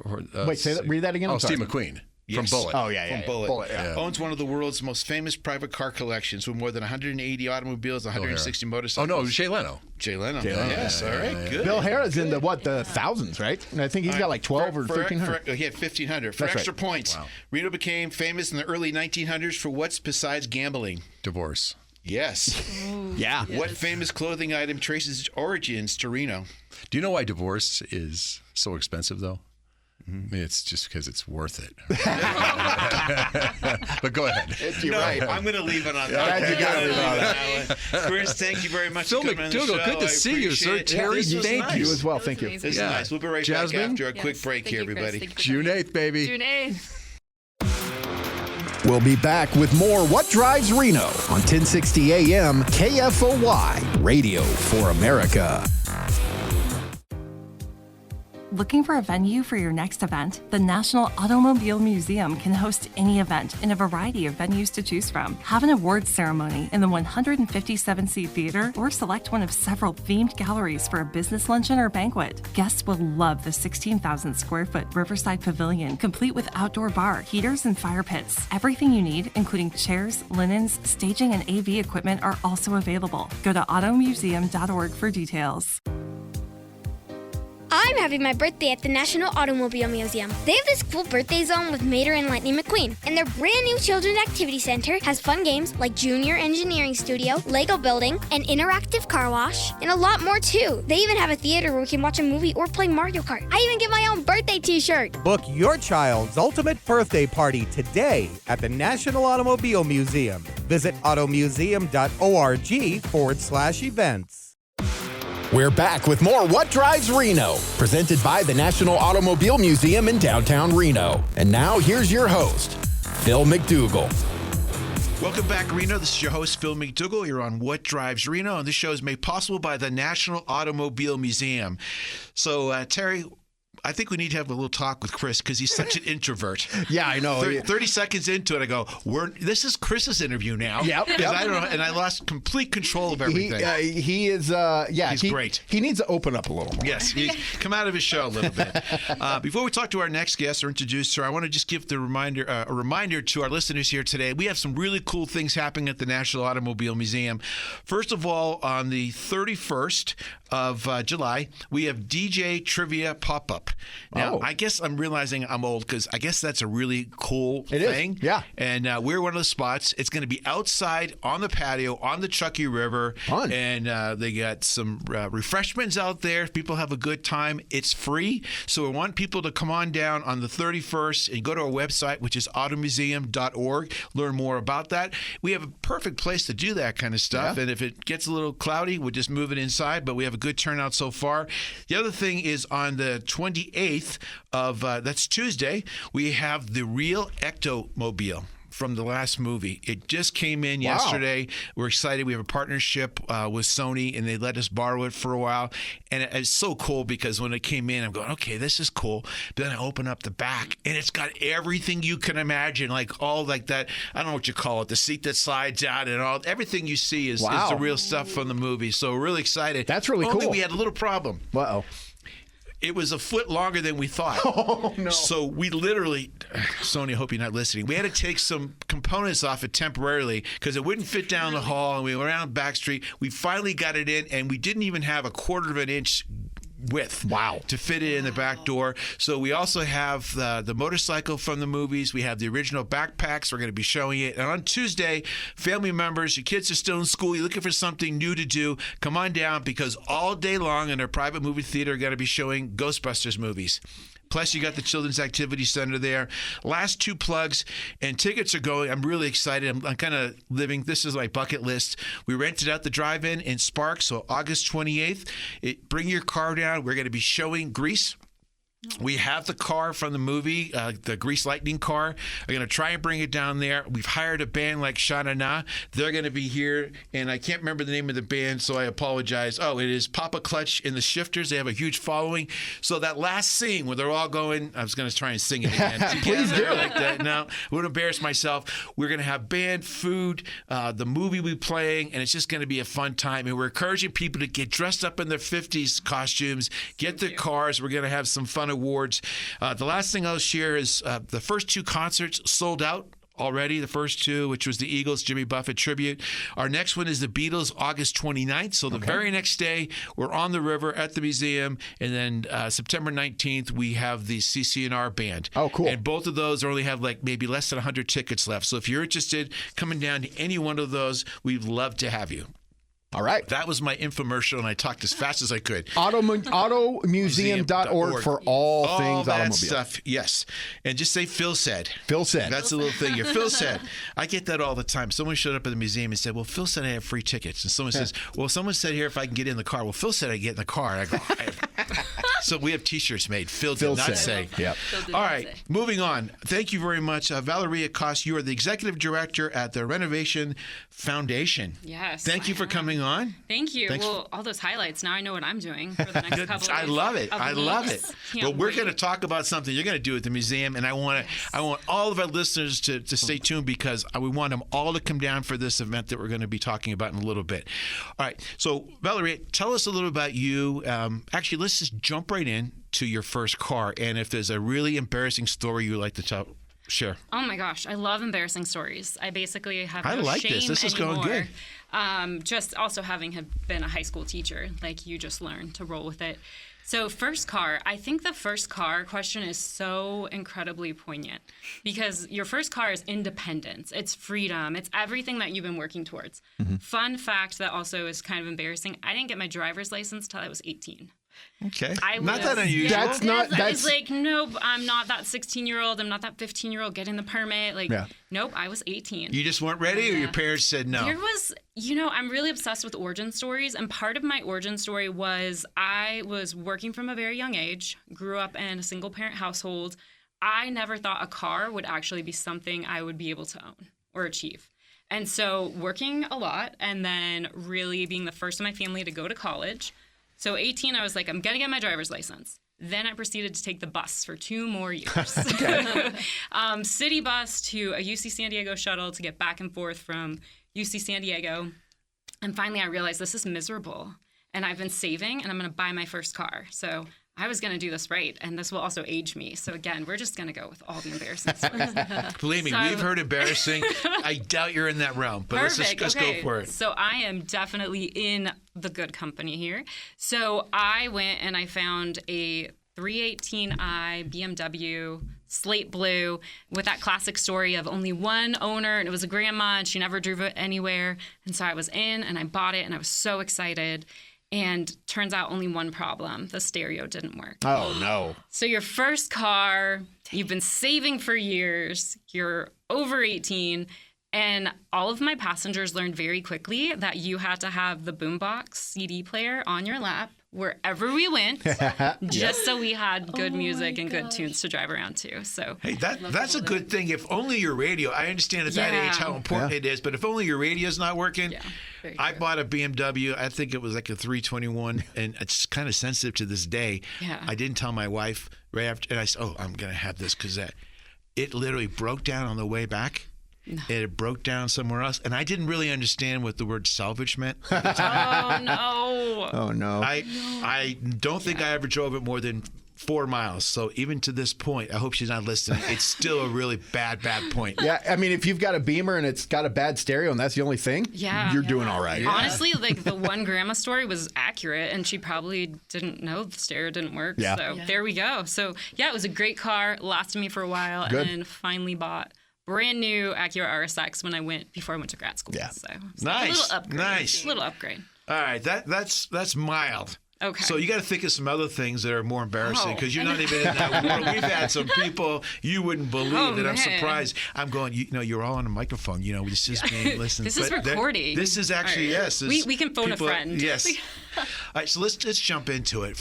Wait, read that again. Oh, I'm sorry. Steve McQueen. Yes. From Bullet. Oh, yeah, From yeah. Bullet. Bullet, yeah. Owns one of the world's most famous private car collections with more than 180 automobiles, 160 motorcycles. Oh, no, Jay Leno. Jay Leno. Leno. Yes, all right, good. Bill Hara's in the thousands, right? And I think he's got like 12 or 1,300. He had 1,500. For That's extra right. points, Wow. Reno became famous in the early 1900s for what's besides gambling? Divorce. Yes. Yeah. What famous clothing item traces its origins to Reno? Do you know why divorce is so expensive, though? I mean, it's just because it's worth it. But go ahead. You're right. I'm going to leave it on that. Yeah, you gotta leave it on that. Chris, thank you very much Phil for coming on the MacDougall, show. good to I see you, sir. appreciate it. Terry, This was thank nice. you. You as well. That Thank you. was This is Yeah. nice. We'll be right Jasmine? back after a quick Yes. break Thank here, you, Chris. everybody. Thank you for June coming. 8th, baby. June 8th. We'll be back with more What Drives Reno on 1060 AM KFOY, Radio for America. Looking for a venue for your next event? The National Automobile Museum can host any event in a variety of venues to choose from. Have an awards ceremony in the 157-seat theater or select one of several themed galleries for a business luncheon or banquet. Guests will love the 16,000 square foot Riverside Pavilion, complete with outdoor bar, heaters, and fire pits. Everything you need, including chairs, linens, staging, and AV equipment, are also available. Go to automuseum.org for details. I'm having my birthday at the National Automobile Museum. They have this cool birthday zone with Mater and Lightning McQueen. And their brand new Children's Activity Center has fun games like Junior Engineering Studio, Lego Building, an interactive car wash, and a lot more too. They even have a theater where we can watch a movie or play Mario Kart. I even get my own birthday t-shirt. Book your child's ultimate birthday party today at the National Automobile Museum. Visit automuseum.org/events. We're back with more What Drives Reno, presented by the National Automobile Museum in downtown Reno. And now here's your host, Phil MacDougall. Welcome back, Reno. This is your host, Phil MacDougall. You're on What Drives Reno, and this show is made possible by the National Automobile Museum. So, Terry, I think we need to have a little talk with Chris because he's such an introvert. Yeah, I know. 30 seconds into it, I go, this is Chris's interview now. Yep. 'Cause I don't know, and I lost complete control of everything. He is, He's great. He needs to open up a little more. Yes, come out of his show a little bit. Before we talk to our next guest or introduce her, I want to just give a reminder to our listeners here today. We have some really cool things happening at the National Automobile Museum. First of all, on the 31st of July, we have DJ Trivia Pop-Up. Now, I guess I'm realizing I'm old because I guess that's a really cool thing. Is, yeah. And we're one of the spots. It's going to be outside on the patio on the Truckee River. Fun. And they got some refreshments out there. People have a good time. It's free. So we want people to come on down on the 31st and go to our website, which is automuseum.org. Learn more about that. We have a perfect place to do that kind of stuff. Yeah. And if it gets a little cloudy, we'll just move it inside. But we have a good turnout so far. The other thing is on the 28th of, that's Tuesday, we have the Real Ectomobile from the last movie. It just came in yesterday. We're excited. We have a partnership with Sony, and they let us borrow it for a while. And it's so cool because when it came in, I'm going, okay, this is cool. But then I open up the back, and it's got everything you can imagine, like all like that. I don't know what you call it, the seat that slides out and all. Everything you see is the real stuff from the movie. So we're really excited. That's really Only cool. we had a little problem. Uh-oh. It was a foot longer than we thought. Oh, no. So we literally, Sony, I hope you're not listening. We had to take some components off it temporarily because it wouldn't fit down the hall, and we went around back street. We finally got it in, and we didn't even have a 1/4 of an inch width to fit it in the back door. So we also have the motorcycle from the movies. We have the original backpacks. We're going to be showing it. And on Tuesday, family members, your kids are still in school, you're looking for something new to do, come on down because all day long in our private movie theater are going to be showing Ghostbusters movies. Plus, you got the Children's Activity Center there. Last 2 plugs, and tickets are going. I'm really excited. I'm kind of living. This is my bucket list. We rented out the drive-in in Sparks, so August 28th. Bring your car down. We're going to be showing Grease. We have the car from the movie, the Grease Lightning car. We're going to try and bring it down there. We've hired a band like Sha-Na-Na. They're going to be here, and I can't remember the name of the band, so I apologize. Oh, it is Papa Clutch and the Shifters. They have a huge following. So that last scene where they're all going, I was going to try and sing it again. Please do. Like that. No, I would embarrass myself. We're going to have band, food, the movie we're playing, and it's just going to be a fun time. And we're encouraging people to get dressed up in their 50s costumes, get their cars. We're going to have some fun awards. The last thing I'll share is the first 2 concerts sold out already, the first 2, which was the Eagles Jimmy Buffett tribute. Our next one is the Beatles, August 29th. So the very next day, we're on the river at the museum. And then September 19th, we have the CCNR band. Oh, cool. And both of those only have like maybe less than 100 tickets left. So if you're interested, coming down to any one of those, we'd love to have you. All right. That was my infomercial, and I talked as fast as I could. Automuseum.org for all things that automobile stuff, yes. And just say Phil said. Phil said. That's a little thing here. Phil said. I get that all the time. Someone showed up at the museum and said, well, Phil said I have free tickets. And someone says, well, someone said here if I can get in the car. Well, Phil said I get in the car. And I go, so we have T-shirts made. Phil did not say. Yep. All right, moving on. Thank you very much. Valieria Koss, you are the Executive Director at the RennerVation Foundation. Yes. Thank you for coming on. Thank you. Thanks. Well, all those highlights. Now I know what I'm doing for the next couple of weeks. I love it. I love it. But we're going to wait. talk about something you're going to do at the museum, and I want all of our listeners to stay tuned because we want them all to come down for this event that we're going to be talking about in a little bit. All right. So, Valieria, tell us a little about you. Actually, let's just jump right in to your first car, and if there's a really embarrassing story you'd like to tell. Sure. Oh my gosh, I love embarrassing stories. I basically have no I like shame this. This is anymore. going good. Just also having been a high school teacher, like you just learn to roll with it. So first car, I think the first car question is so incredibly poignant because your first car is independence. It's freedom. It's everything that you've been working towards. Fun fact that also is kind of embarrassing. I didn't get my driver's license till I was 18. Okay. I Not was- that unusual. That's not. I That's was like, nope, I'm not that 16-year-old. I'm not that 15-year-old getting the permit. Like, nope, I was 18. You just weren't ready, or your parents said no? There was, I'm really obsessed with origin stories. And part of my origin story was I was working from a very young age, grew up in a single-parent household. I never thought a car would actually be something I would be able to own or achieve. And so working a lot and then really being the first in my family to go to college. So 18, I was like, I'm going to get my driver's license. Then I proceeded to take the bus for 2 more years. City bus to a UC San Diego shuttle to get back and forth from UC San Diego. And finally, I realized this is miserable. And I've been saving, and I'm going to buy my first car. So I was going to do this right, and this will also age me. So again, we're just going to go with all the embarrassing stories. Believe me, we've heard embarrassing. I doubt you're in that realm, but Perfect. let's go for it. So I am definitely in the good company here. So I went and I found a 318i BMW slate blue with that classic story of only one owner, and it was a grandma, and she never drove it anywhere. And so I was in, and I bought it, and I was so excited. And turns out only one problem. The stereo didn't work. Oh, no. So your first car, you've been saving for years, you're over 18, and all of my passengers learned very quickly that you had to have the boombox CD player on your lap wherever we went, just so we had good music and good tunes to drive around to. So hey, that's a good thing. If only your radio, I understand at that age how important it is, but if only your radio's not working. I bought a BMW. I think it was like a 321, and it's kind of sensitive to this day. I didn't tell my wife right after, and I said, I'm going to have this because it literally broke down on the way back. No. It broke down somewhere else, and I didn't really understand what the word salvage meant. Oh, no. Oh, no. I don't think I ever drove it more than 4 miles. So even to this point, I hope she's not listening. It's still a really bad point. Yeah, I mean, if you've got a Beamer and it's got a bad stereo and that's the only thing, you're doing all right. Honestly, like the one grandma story was accurate, and she probably didn't know the stereo didn't work. So there we go. So yeah, it was a great car, lasted me for a while, and then finally bought brand new Acura RSX before I went to grad school. Yeah. So nice. A little upgrade. Nice. Little upgrade. All right, that's mild. Okay. So you got to think of some other things that are more embarrassing because you're not even in that world. We've had some people you wouldn't believe, and I'm surprised. I'm going, you're all on a microphone. This is being listened. This is recording. This is actually, yes. We can phone a friend. Yes. All right, so let's jump into it.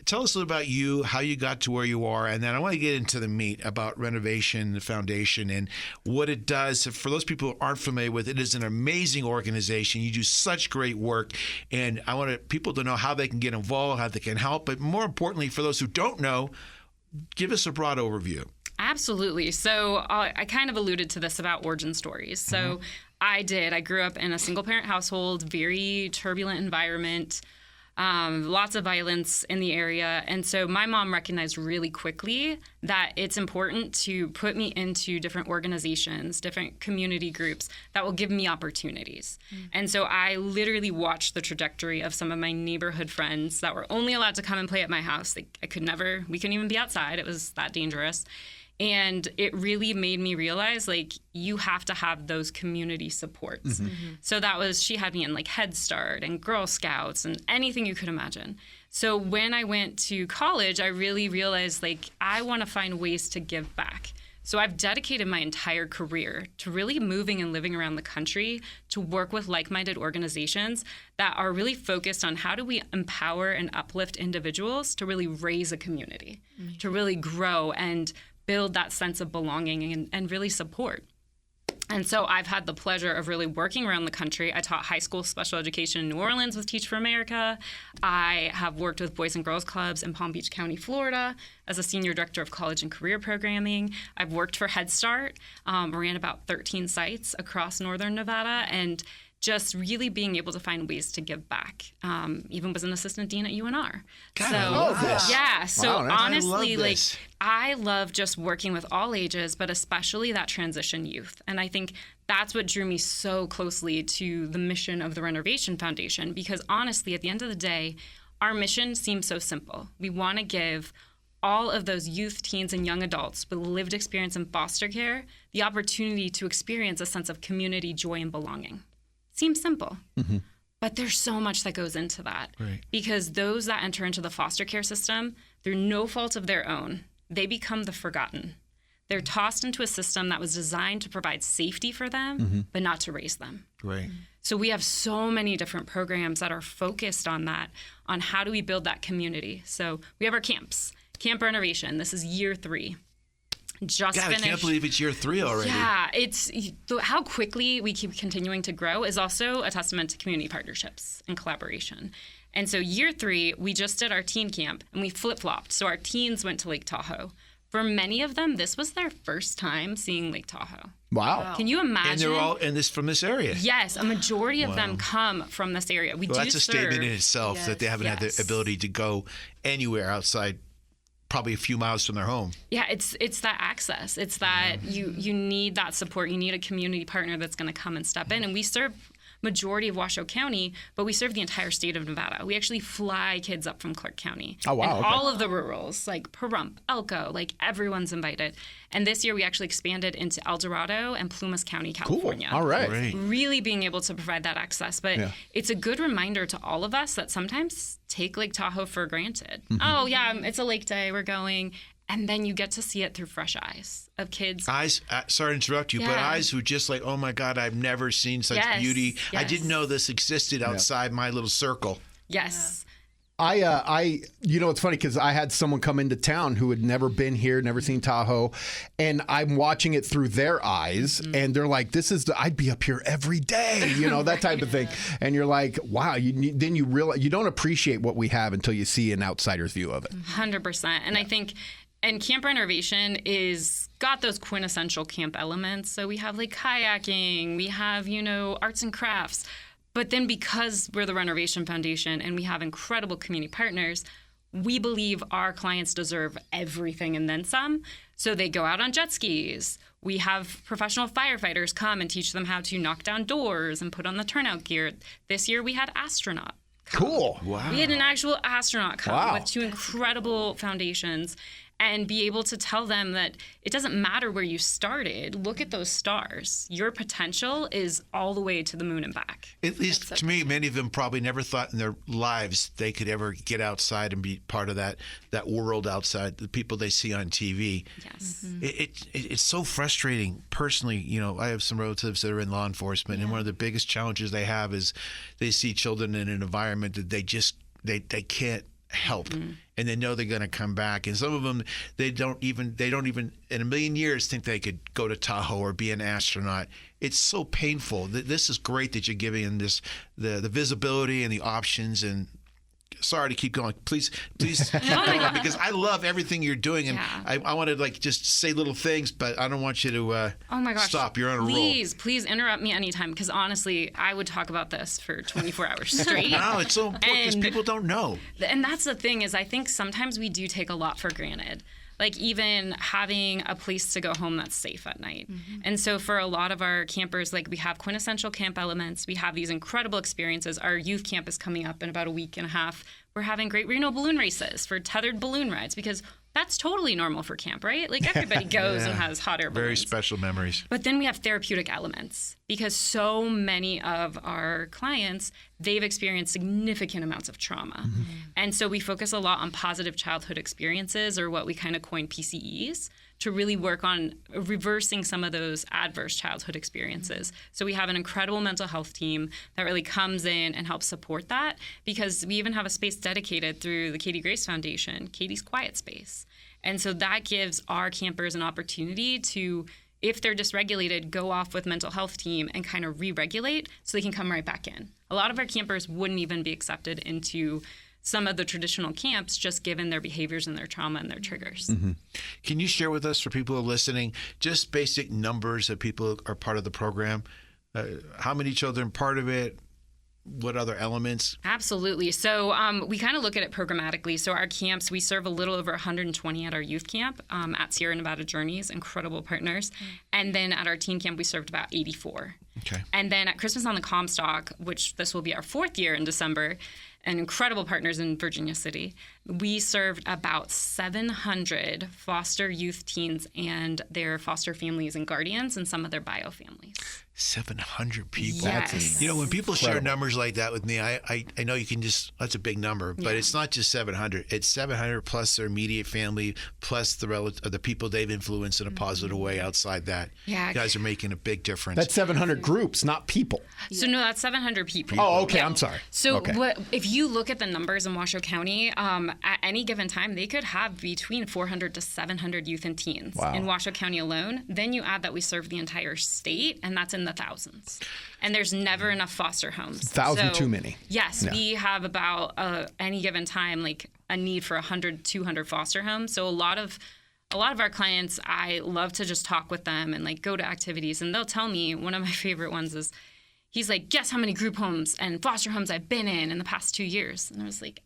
Tell us a little about you, how you got to where you are, and then I want to get into the meat about RennerVation Foundation and what it does. For those people who aren't familiar with it, it is an amazing organization. You do such great work, and I want people to know how they can get involved, how they can help, but more importantly, for those who don't know, give us a broad overview. Absolutely. So I kind of alluded to this about origin stories. So I grew up in a single-parent household, very turbulent environment. Lots of violence in the area. And so my mom recognized really quickly that it's important to put me into different organizations, different community groups that will give me opportunities. And so I literally watched the trajectory of some of my neighborhood friends that were only allowed to come and play at my house. We couldn't even be outside. It was that dangerous. And it really made me realize, you have to have those community supports. So she had me in Head Start and Girl Scouts and anything you could imagine. So when I went to college, I really realized, I want to find ways to give back. So I've dedicated my entire career to really moving and living around the country to work with like-minded organizations that are really focused on how do we empower and uplift individuals to really raise a community, to really grow and build that sense of belonging and really support. And so I've had the pleasure of really working around the country. I taught high school special education in New Orleans with Teach for America. I have worked with Boys and Girls Clubs in Palm Beach County, Florida, as a senior director of college and career programming. I've worked for Head Start, ran about 13 sites across northern Nevada, and just really being able to find ways to give back. Even was an assistant dean at UNR. God, I love this. Yeah. So honestly, I I love just working with all ages, but especially that transition youth. And I think that's what drew me so closely to the mission of the RennerVation Foundation, because honestly, at the end of the day, our mission seems so simple. We want to give all of those youth, teens, and young adults with lived experience in foster care the opportunity to experience a sense of community, joy, and belonging. Seems simple, but there's so much that goes into that. Right. Because those that enter into the foster care system, through no fault of their own, they become the forgotten. They're tossed into a system that was designed to provide safety for them, but not to raise them. Right. So we have so many different programs that are focused on that, on how do we build that community. So we have our camps, Camp RennerVation. This is year 3. Just finished. I can't believe it's year 3 already. Yeah, it's how quickly we keep continuing to grow is also a testament to community partnerships and collaboration. And so year 3, we just did our teen camp and we flip-flopped. So our teens went to Lake Tahoe. For many of them, this was their first time seeing Lake Tahoe. Wow. Can you imagine? And they're all from this area. Yes, a majority of them come from this area. That's a statement in itself that they haven't had the ability to go anywhere outside probably a few miles from their home. Yeah, it's that access. It's that you need that support. You need a community partner that's going to come and step in. And we serve majority of Washoe County, but we serve the entire state of Nevada. We actually fly kids up from Clark County. Oh, wow. And all of the rurals, like Pahrump, Elko, everyone's invited. And this year we actually expanded into El Dorado and Plumas County, California. Cool. All right. Great. Really being able to provide that access. But it's a good reminder to all of us that sometimes take Lake Tahoe for granted. Oh, yeah, it's a lake day, we're going. And then you get to see it through fresh eyes of kids. Eyes, sorry to interrupt you, but eyes who just oh my God, I've never seen such beauty. I didn't know this existed outside my little circle. Yes. It's funny because I had someone come into town who had never been here, never seen Tahoe, and I'm watching it through their eyes, and they're like, I'd be up here every day, that type of thing. And you're like, wow, then you realize you don't appreciate what we have until you see an outsider's view of it. 100%. And I think, and Camp RennerVation is got those quintessential camp elements. So we have kayaking, we have, arts and crafts. But then because we're the RennerVation Foundation and we have incredible community partners, we believe our clients deserve everything and then some. So they go out on jet skis. We have professional firefighters come and teach them how to knock down doors and put on the turnout gear. This year we had astronaut come. Cool. Wow. We had an actual astronaut come Wow. with 2 incredible foundations. and be able to tell them that it doesn't matter where you started. Look at those stars. Your potential is all the way to the moon and back. At least to me, many of them probably never thought in their lives they could ever get outside and be part of that world outside, the people they see on TV. Yes. It's so frustrating. Personally, I have some relatives that are in law enforcement, and one of the biggest challenges they have is they see children in an environment that they can't help, and they know they're going to come back, and some of them they don't even in a million years think they could go to Tahoe or be an astronaut. It's so painful. This is great that you're giving this the visibility and the options. And sorry to keep going. Please keep going, because I love everything you're doing, and I want to just say little things, but I don't want you to stop. You're on a roll. Please interrupt me anytime, because honestly, I would talk about this for 24 hours straight. No, it's so important because people don't know. And that's the thing, is I think sometimes we do take a lot for granted. Like even having a place to go home that's safe at night. And so for a lot of our campers, we have quintessential camp elements. We have these incredible experiences. Our youth camp is coming up in about a week and a half. We're having great Reno balloon races for tethered balloon rides, because that's totally normal for camp, right? Everybody goes and has hot air balloons. Very special memories. But then we have therapeutic elements, because so many of our clients, they've experienced significant amounts of trauma. And so we focus a lot on positive childhood experiences, or what we kind of coin PCEs, to really work on reversing some of those adverse childhood experiences. So we have an incredible mental health team that really comes in and helps support that, because we even have a space dedicated through the Katie Grace Foundation, Katie's Quiet Space. And so that gives our campers an opportunity to, if they're dysregulated, go off with mental health team and kind of re-regulate so they can come right back in. A lot of our campers wouldn't even be accepted into some of the traditional camps, just given their behaviors and their trauma and their triggers. Can you share with us, for people who are listening, just basic numbers of people are part of the program? How many children part of it? What other elements? Absolutely. So we kind of look at it programmatically. So our camps, we serve a little over 120 at our youth camp at Sierra Nevada Journeys, incredible partners. And then at our teen camp, we served about 84. Okay. And then at Christmas on the Comstock, which this will be our 4th year in December, and incredible partners in Virginia City, we served about 700 foster youth teens and their foster families and guardians, and some of their bio families. 700 people. Yes. When people share numbers like that with me, I know you can just, that's a big number, but it's not just 700. It's 700 plus their immediate family, plus the people they've influenced in a positive way outside that. Yeah. You guys are making a big difference. That's 700 groups, not people. So no, that's 700 people. Oh, okay. I'm sorry. So if you look at the numbers in Washoe County, at any given time, they could have between 400 to 700 youth and teens in Washoe County alone. Then you add that we serve the entire state, and that's in the thousands. And there's never enough foster homes. 1,000 too many. Yes, we have about any given time a need for 100, 200 foster homes. So a lot of our clients, I love to just talk with them and go to activities, and they'll tell me, one of my favorite ones is, he's like, guess how many group homes and foster homes I've been in the past 2 years? And I was like,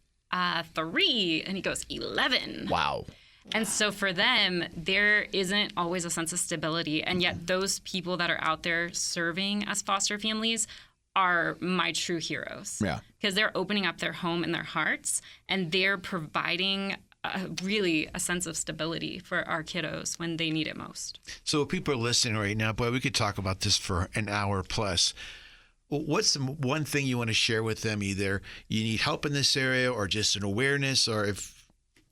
3. And he goes, 11. Wow. And so for them, there isn't always a sense of stability. And yet those people that are out there serving as foster families are my true heroes. Yeah. Because they're opening up their home and their hearts, and they're providing really a sense of stability for our kiddos when they need it most. So if people are listening right now, boy, we could talk about this for an hour plus. What's the one thing you want to share with them? Either you need help in this area, or just an awareness, or if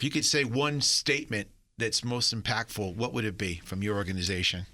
you could say one statement that's most impactful, what would it be from your organization?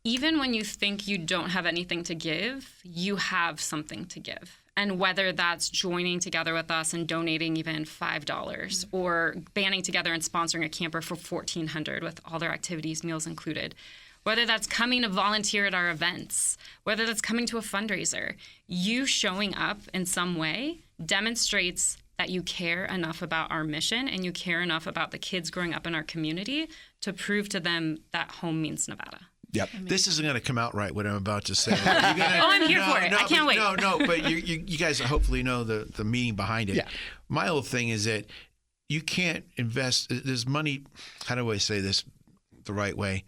Even when you think you don't have anything to give, you have something to give. And whether that's joining together with us and donating even $5, or banding together and sponsoring a camper for $1,400 with all their activities, meals included, whether that's coming to volunteer at our events, whether that's coming to a fundraiser, you showing up in some way demonstrates that you care enough about our mission, and you care enough about the kids growing up in our community to prove to them that home means Nevada. Yep. This isn't going to come out right, what I'm about to say. I'm here for it. I can't wait. No, but you guys hopefully know the meaning behind it. Yeah. My whole thing is that you can't invest. There's money. How do I say this the right way?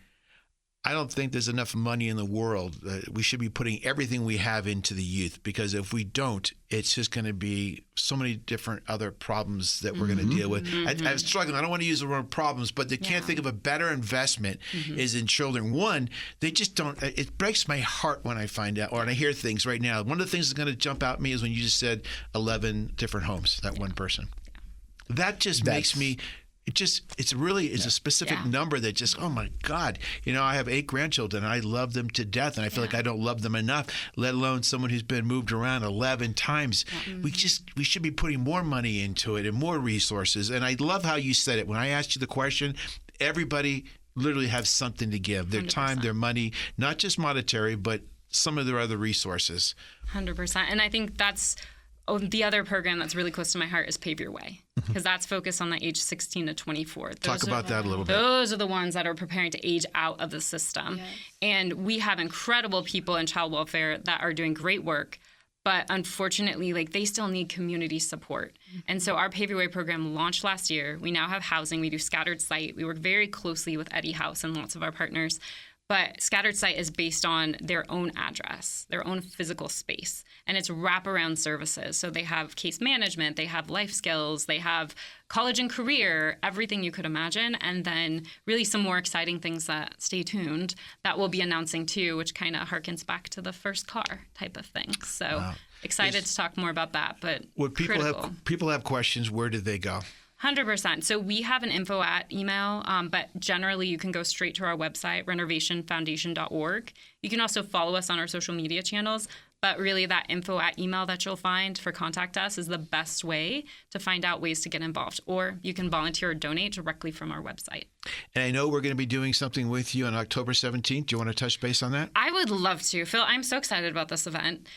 I don't think there's enough money in the world. We should be putting everything we have into the youth, because if we don't, it's just going to be so many different other problems that we're going to deal with. I was struggling. I don't want to use the word problems, but they can't think of a better investment is in children. One, they just don't. It breaks my heart when I find out, or when I hear things right now. One of the things that's going to jump out at me is when you just said 11 different homes, that one person. That just makes me... It's a specific number that just, oh my God. I have 8 grandchildren and I love them to death, and I feel like I don't love them enough, let alone someone who's been moved around 11 times. We should be putting more money into it and more resources. And I love how you said it. When I asked you the question, everybody literally has something to give. Their 100%. Time, their money, not just monetary, but some of their other resources. 100%. And I think that's the other program that's really close to my heart is Pave Your Way, because that's focused on the age 16 to 24. Talk about that a little bit. Those are the ones that are preparing to age out of the system. Yes. And we have incredible people in child welfare that are doing great work, but unfortunately, they still need community support. And so our Pave Your Way program launched last year. We now have housing. We do scattered site. We work very closely with Eddie House and lots of our partners. But Scattered Site is based on their own address, their own physical space, and it's wraparound services. So they have case management, they have life skills, they have college and career, everything you could imagine, and then really some more exciting things that, stay tuned, that we'll be announcing too, which kind of harkens back to the first car type of thing. So excited to talk more about that, but when people have questions, where do they go? 100%. So we have an info @ email, but generally you can go straight to our website, RennerVationFoundation.org. You can also follow us on our social media channels, but really that info @ email that you'll find for Contact Us is the best way to find out ways to get involved. Or you can volunteer or donate directly from our website. And I know we're going to be doing something with you on October 17th. Do you want to touch base on that? I would love to. Phil, I'm so excited about this event.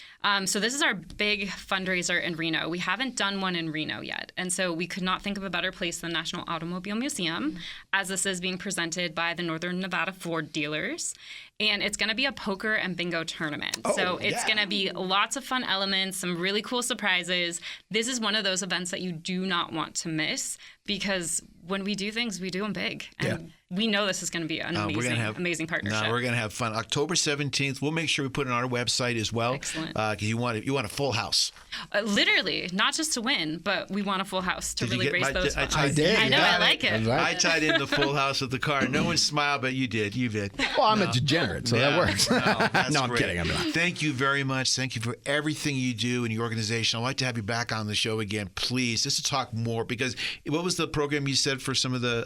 So this is our big fundraiser in Reno. We haven't done one in Reno yet. And so we could not think of a better place than National Automobile Museum, as this is being presented by the Northern Nevada Ford dealers. And it's going to be a poker and bingo tournament. So it's going to be lots of fun elements, some really cool surprises. This is one of those events that you do not want to miss, because when we do things, we do them big. And we know this is going to be an amazing partnership. No, we're going to have fun. October 17th. We'll make sure we put it on our website as well. Excellent. Because you want a full house. Literally, not just to win, but we want a full house to really raise those funds. I did. I know, I like it. I tied in the full house with the car. No one smiled, but you did. You did. Well, I'm a degenerate, so that works. No, I'm great. Kidding. I'm not. Thank you very much. Thank you for everything you do in your organization. I'd like to have you back on the show again, please, just to talk more. Because what was the program you said for some of the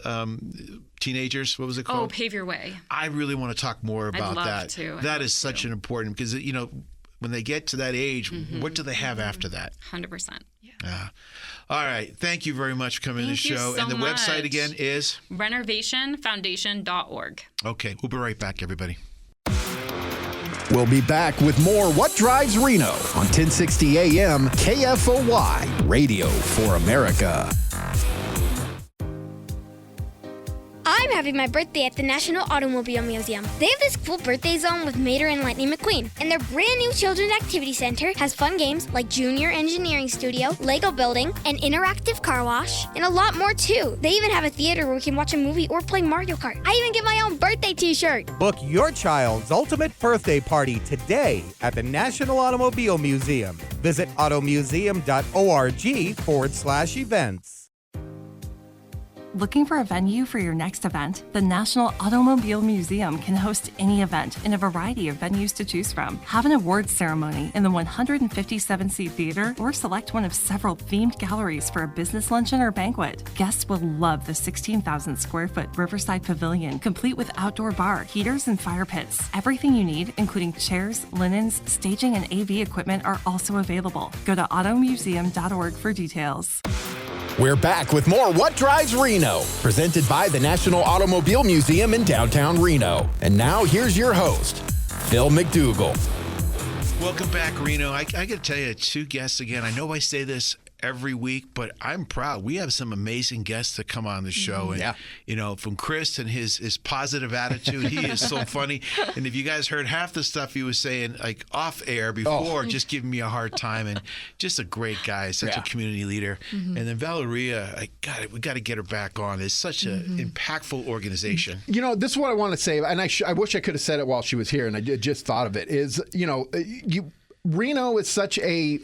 teenagers? What was it called? Oh, Pave Your Way. I really want to talk more about that. I'd love to. That is such an important, because when they get to that age, what do they have after that? 100%. Yeah. All right. Thank you very much for coming to the show. So and the website again is? RennerVationFoundation.org. Okay. We'll be right back, everybody. We'll be back with more What Drives Reno on 1060 AM KFOY, Radio for America. I'm having my birthday at the National Automobile Museum. They have this cool birthday zone with Mater and Lightning McQueen. And their brand new Children's Activity Center has fun games like Junior Engineering Studio, Lego Building, an interactive car wash, and a lot more too. They even have a theater where we can watch a movie or play Mario Kart. I even get my own birthday t-shirt. Book your child's ultimate birthday party today at the National Automobile Museum. Visit automuseum.org/events. Looking for a venue for your next event? The National Automobile Museum can host any event in a variety of venues to choose from. Have an awards ceremony in the 157-seat theater, or select one of several themed galleries for a business luncheon or banquet. Guests will love the 16,000-square-foot Riverside Pavilion, complete with outdoor bar, heaters, and fire pits. Everything you need, including chairs, linens, staging, and AV equipment, are also available. Go to automuseum.org for details. We're back with more What Drives Reno, presented by the National Automobile Museum in downtown Reno. And now here's your host, Phil MacDougall. Welcome back, Reno. I got to tell you, 2 guests again. I know I say this every week, but I'm proud. We have some amazing guests that come on the show. And, you know, from Chris and his positive attitude, he is so funny. And if you guys heard half the stuff he was saying, like off air before, just giving me a hard time, and just a great guy, such a community leader. And then Valieria, we got to get her back on. It's such an impactful organization. You know, this is what I want to say, and I wish I could have said it while she was here, and I just thought of it, is, you know, Reno is such a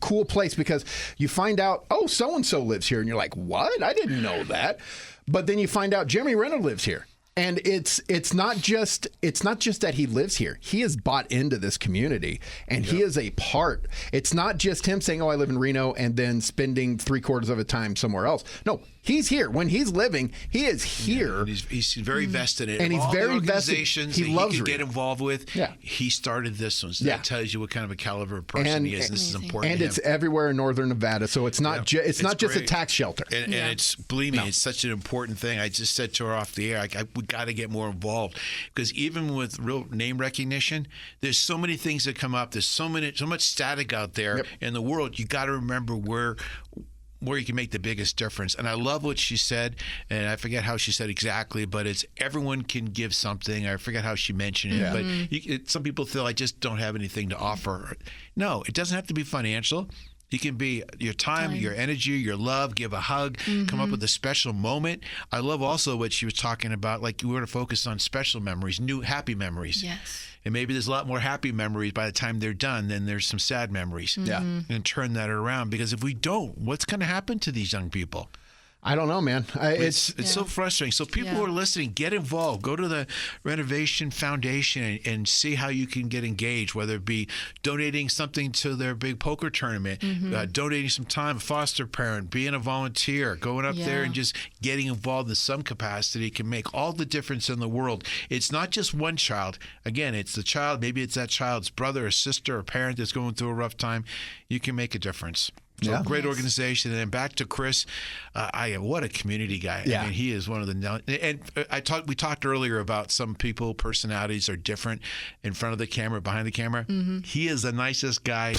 cool place because you find out, oh, so-and-so lives here, and you're like, what? I didn't know that. But then you find out Jeremy Renner lives here. And it's not just that he lives here. He is bought into this community, and he is a part. It's not just him saying, "Oh, I live in Reno," and then spending 3/4 of the time somewhere else. No, he's here. When he's living, he is here. And he's very vested in it. And he's all very the organizations vested. He loves could Reno. get involved with. He started this one. So that tells you what kind of a caliber of person he is. This is important. And to it's him. everywhere in northern Nevada, so it's not it's not just a tax shelter. And it's, believe me, it's such an important thing. I just said to her off the air, we got to get more involved, because even with real name recognition, there's so many things that come up. There's so much static out there in the world. You got to remember where you can make the biggest difference. And I love what she said, and I forget how she said exactly, but it's everyone can give something. I forget how she mentioned it, but some people feel I just don't have anything to offer. No, it doesn't have to be financial. You can be your time, your energy, your love, give a hug, come up with a special moment. I love also what she was talking about, like we were to focus on special memories, new happy memories. Yes. And maybe there's a lot more happy memories by the time they're done than there's some sad memories. And turn that around, because if we don't, what's going to happen to these young people? I don't know, man. It's so frustrating. So people who are listening, get involved. Go to the RennerVation Foundation and see how you can get engaged, whether it be donating something to their big poker tournament, donating some time, a foster parent, being a volunteer, going up there and just getting involved in some capacity can make all the difference in the world. It's not just one child. Again, it's the child. Maybe it's that child's brother or sister or parent that's going through a rough time. You can make a difference. So great organization. And then back to Chris, what a community guy. I mean, he is one of the, and we talked earlier about some people, personalities are different in front of the camera, behind the camera. He is the nicest guy.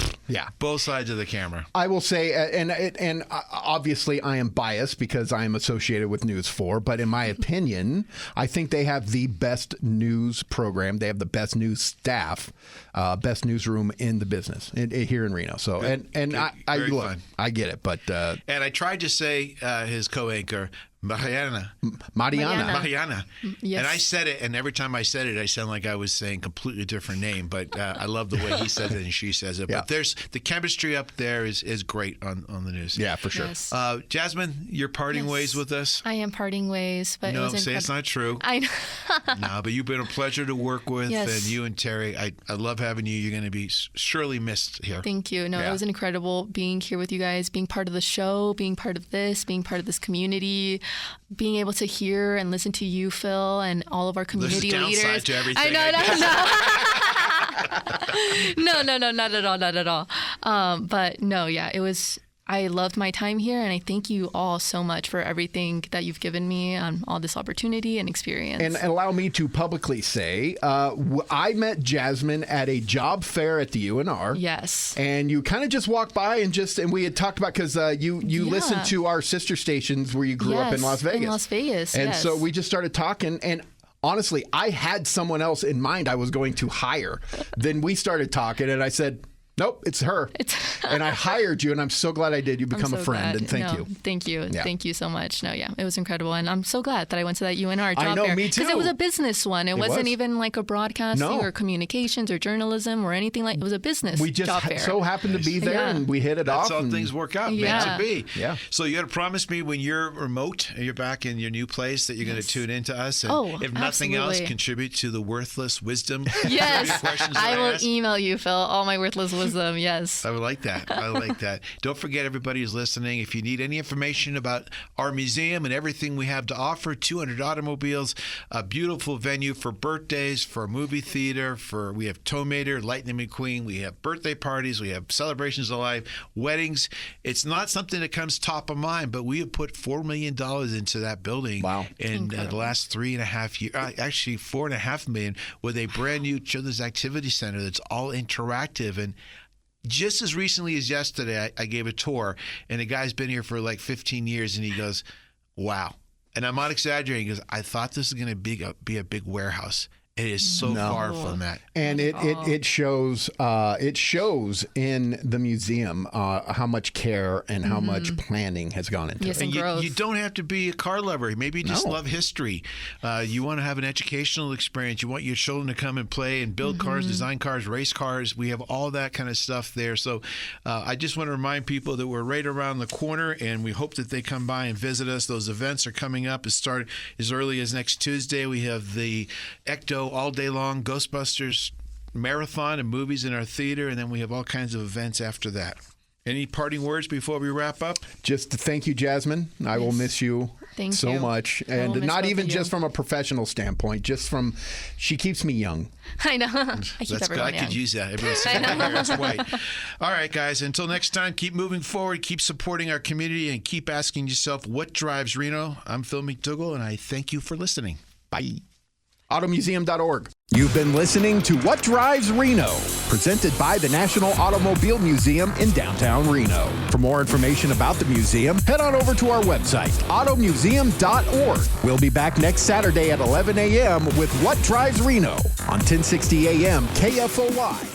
Both sides of the camera. I will say, and obviously I am biased because I am associated with News 4, but in my opinion, I think they have the best news program. They have the best news staff, best newsroom in the business here in Reno. So, I get it, but and I tried to say his co-anchor Mariana. Yes. And I said it, and every time I said it, I sound like I was saying a completely different name. But I love the way he says it and she says it. But there's the chemistry up there is great on the news. Yeah, for sure. Yes. Jasmine, you're parting ways with us. I am parting ways, but no, say it's not true. I know. No, but you've been a pleasure to work with, Yes. and you and Terry. I love having you. You're going to be surely missed here. Thank you. No, it was incredible being here with you guys, being part of the show, being part of this community, being able to hear and listen to you, Phil, and all of our community leaders. There's a downside to everything. No, not at all. But no, it was. I loved my time here, and I thank you all so much for everything that you've given me on all this opportunity and experience. And allow me to publicly say, I met Jasmine at a job fair at the UNR. Yes. And you kind of just walked by and we had talked about, because you listened to our sister stations where you grew up in Las Vegas. In Las Vegas, and so we just started talking, and honestly, I had someone else in mind I was going to hire. Then we started talking, and I said, nope, it's her. And I hired you, and I'm so glad I did. You become a friend, and thank you. Thank you. Yeah. Thank you so much. No, it was incredible. And I'm so glad that I went to that UNR job I know, fair. me too. Because it was a business one. It wasn't was. even like a broadcasting or communications or journalism or anything like. It was a business We just job fair. so happened to be there, and we hit it off. That's how things work out. Yeah. Meant to be. Yeah. So you got to promise me when you're remote, you're back in your new place, that you're going to tune into us. And if nothing else, contribute to the worthless wisdom. Yes. I will ask. email you, Phil, all my worthless wisdom. Yes. I would like that. I like that. Don't forget, everybody who's listening, if you need any information about our museum and everything we have to offer, 200 automobiles, a beautiful venue for birthdays, for movie theater, we have Tomater, Lightning McQueen, we have birthday parties, we have celebrations of life, weddings. It's not something that comes top of mind, but we have put $4 million into that building in the last 3.5 years, actually $4.5 million, with a brand new children's activity center that's all interactive. And just as recently as yesterday, I gave a tour, and a guy's been here for like 15 years, and he goes, wow. And I'm not exaggerating, because I thought this was going to be a big warehouse. It is so far from that. And it shows in the museum how much care and how much planning has gone into it. And you don't have to be a car lover. Maybe you just love history. You want to have an educational experience. You want your children to come and play and build cars, design cars, race cars. We have all that kind of stuff there. So I just want to remind people that we're right around the corner, and we hope that they come by and visit us. Those events are coming up. It started as early as next Tuesday. We have the Ecto all day long Ghostbusters marathon and movies in our theater, and then we have all kinds of events after that. Any parting words before we wrap up? Just to thank you, Jasmine. I will miss you so much. And not even just from a professional standpoint, just from, she keeps me young. I know. I could use that. Everyone's sitting right here. It's white. All right, guys. Until next time, keep moving forward, keep supporting our community, and keep asking yourself, what drives Reno? I'm Phil MacDougall, and I thank you for listening. Bye. Automuseum.org. You've been listening to What Drives Reno, presented by the National Automobile Museum in downtown Reno. For more information about the museum, head on over to our website, automuseum.org. We'll be back next Saturday at 11 a.m. with What Drives Reno on 1060 a.m. KFOY.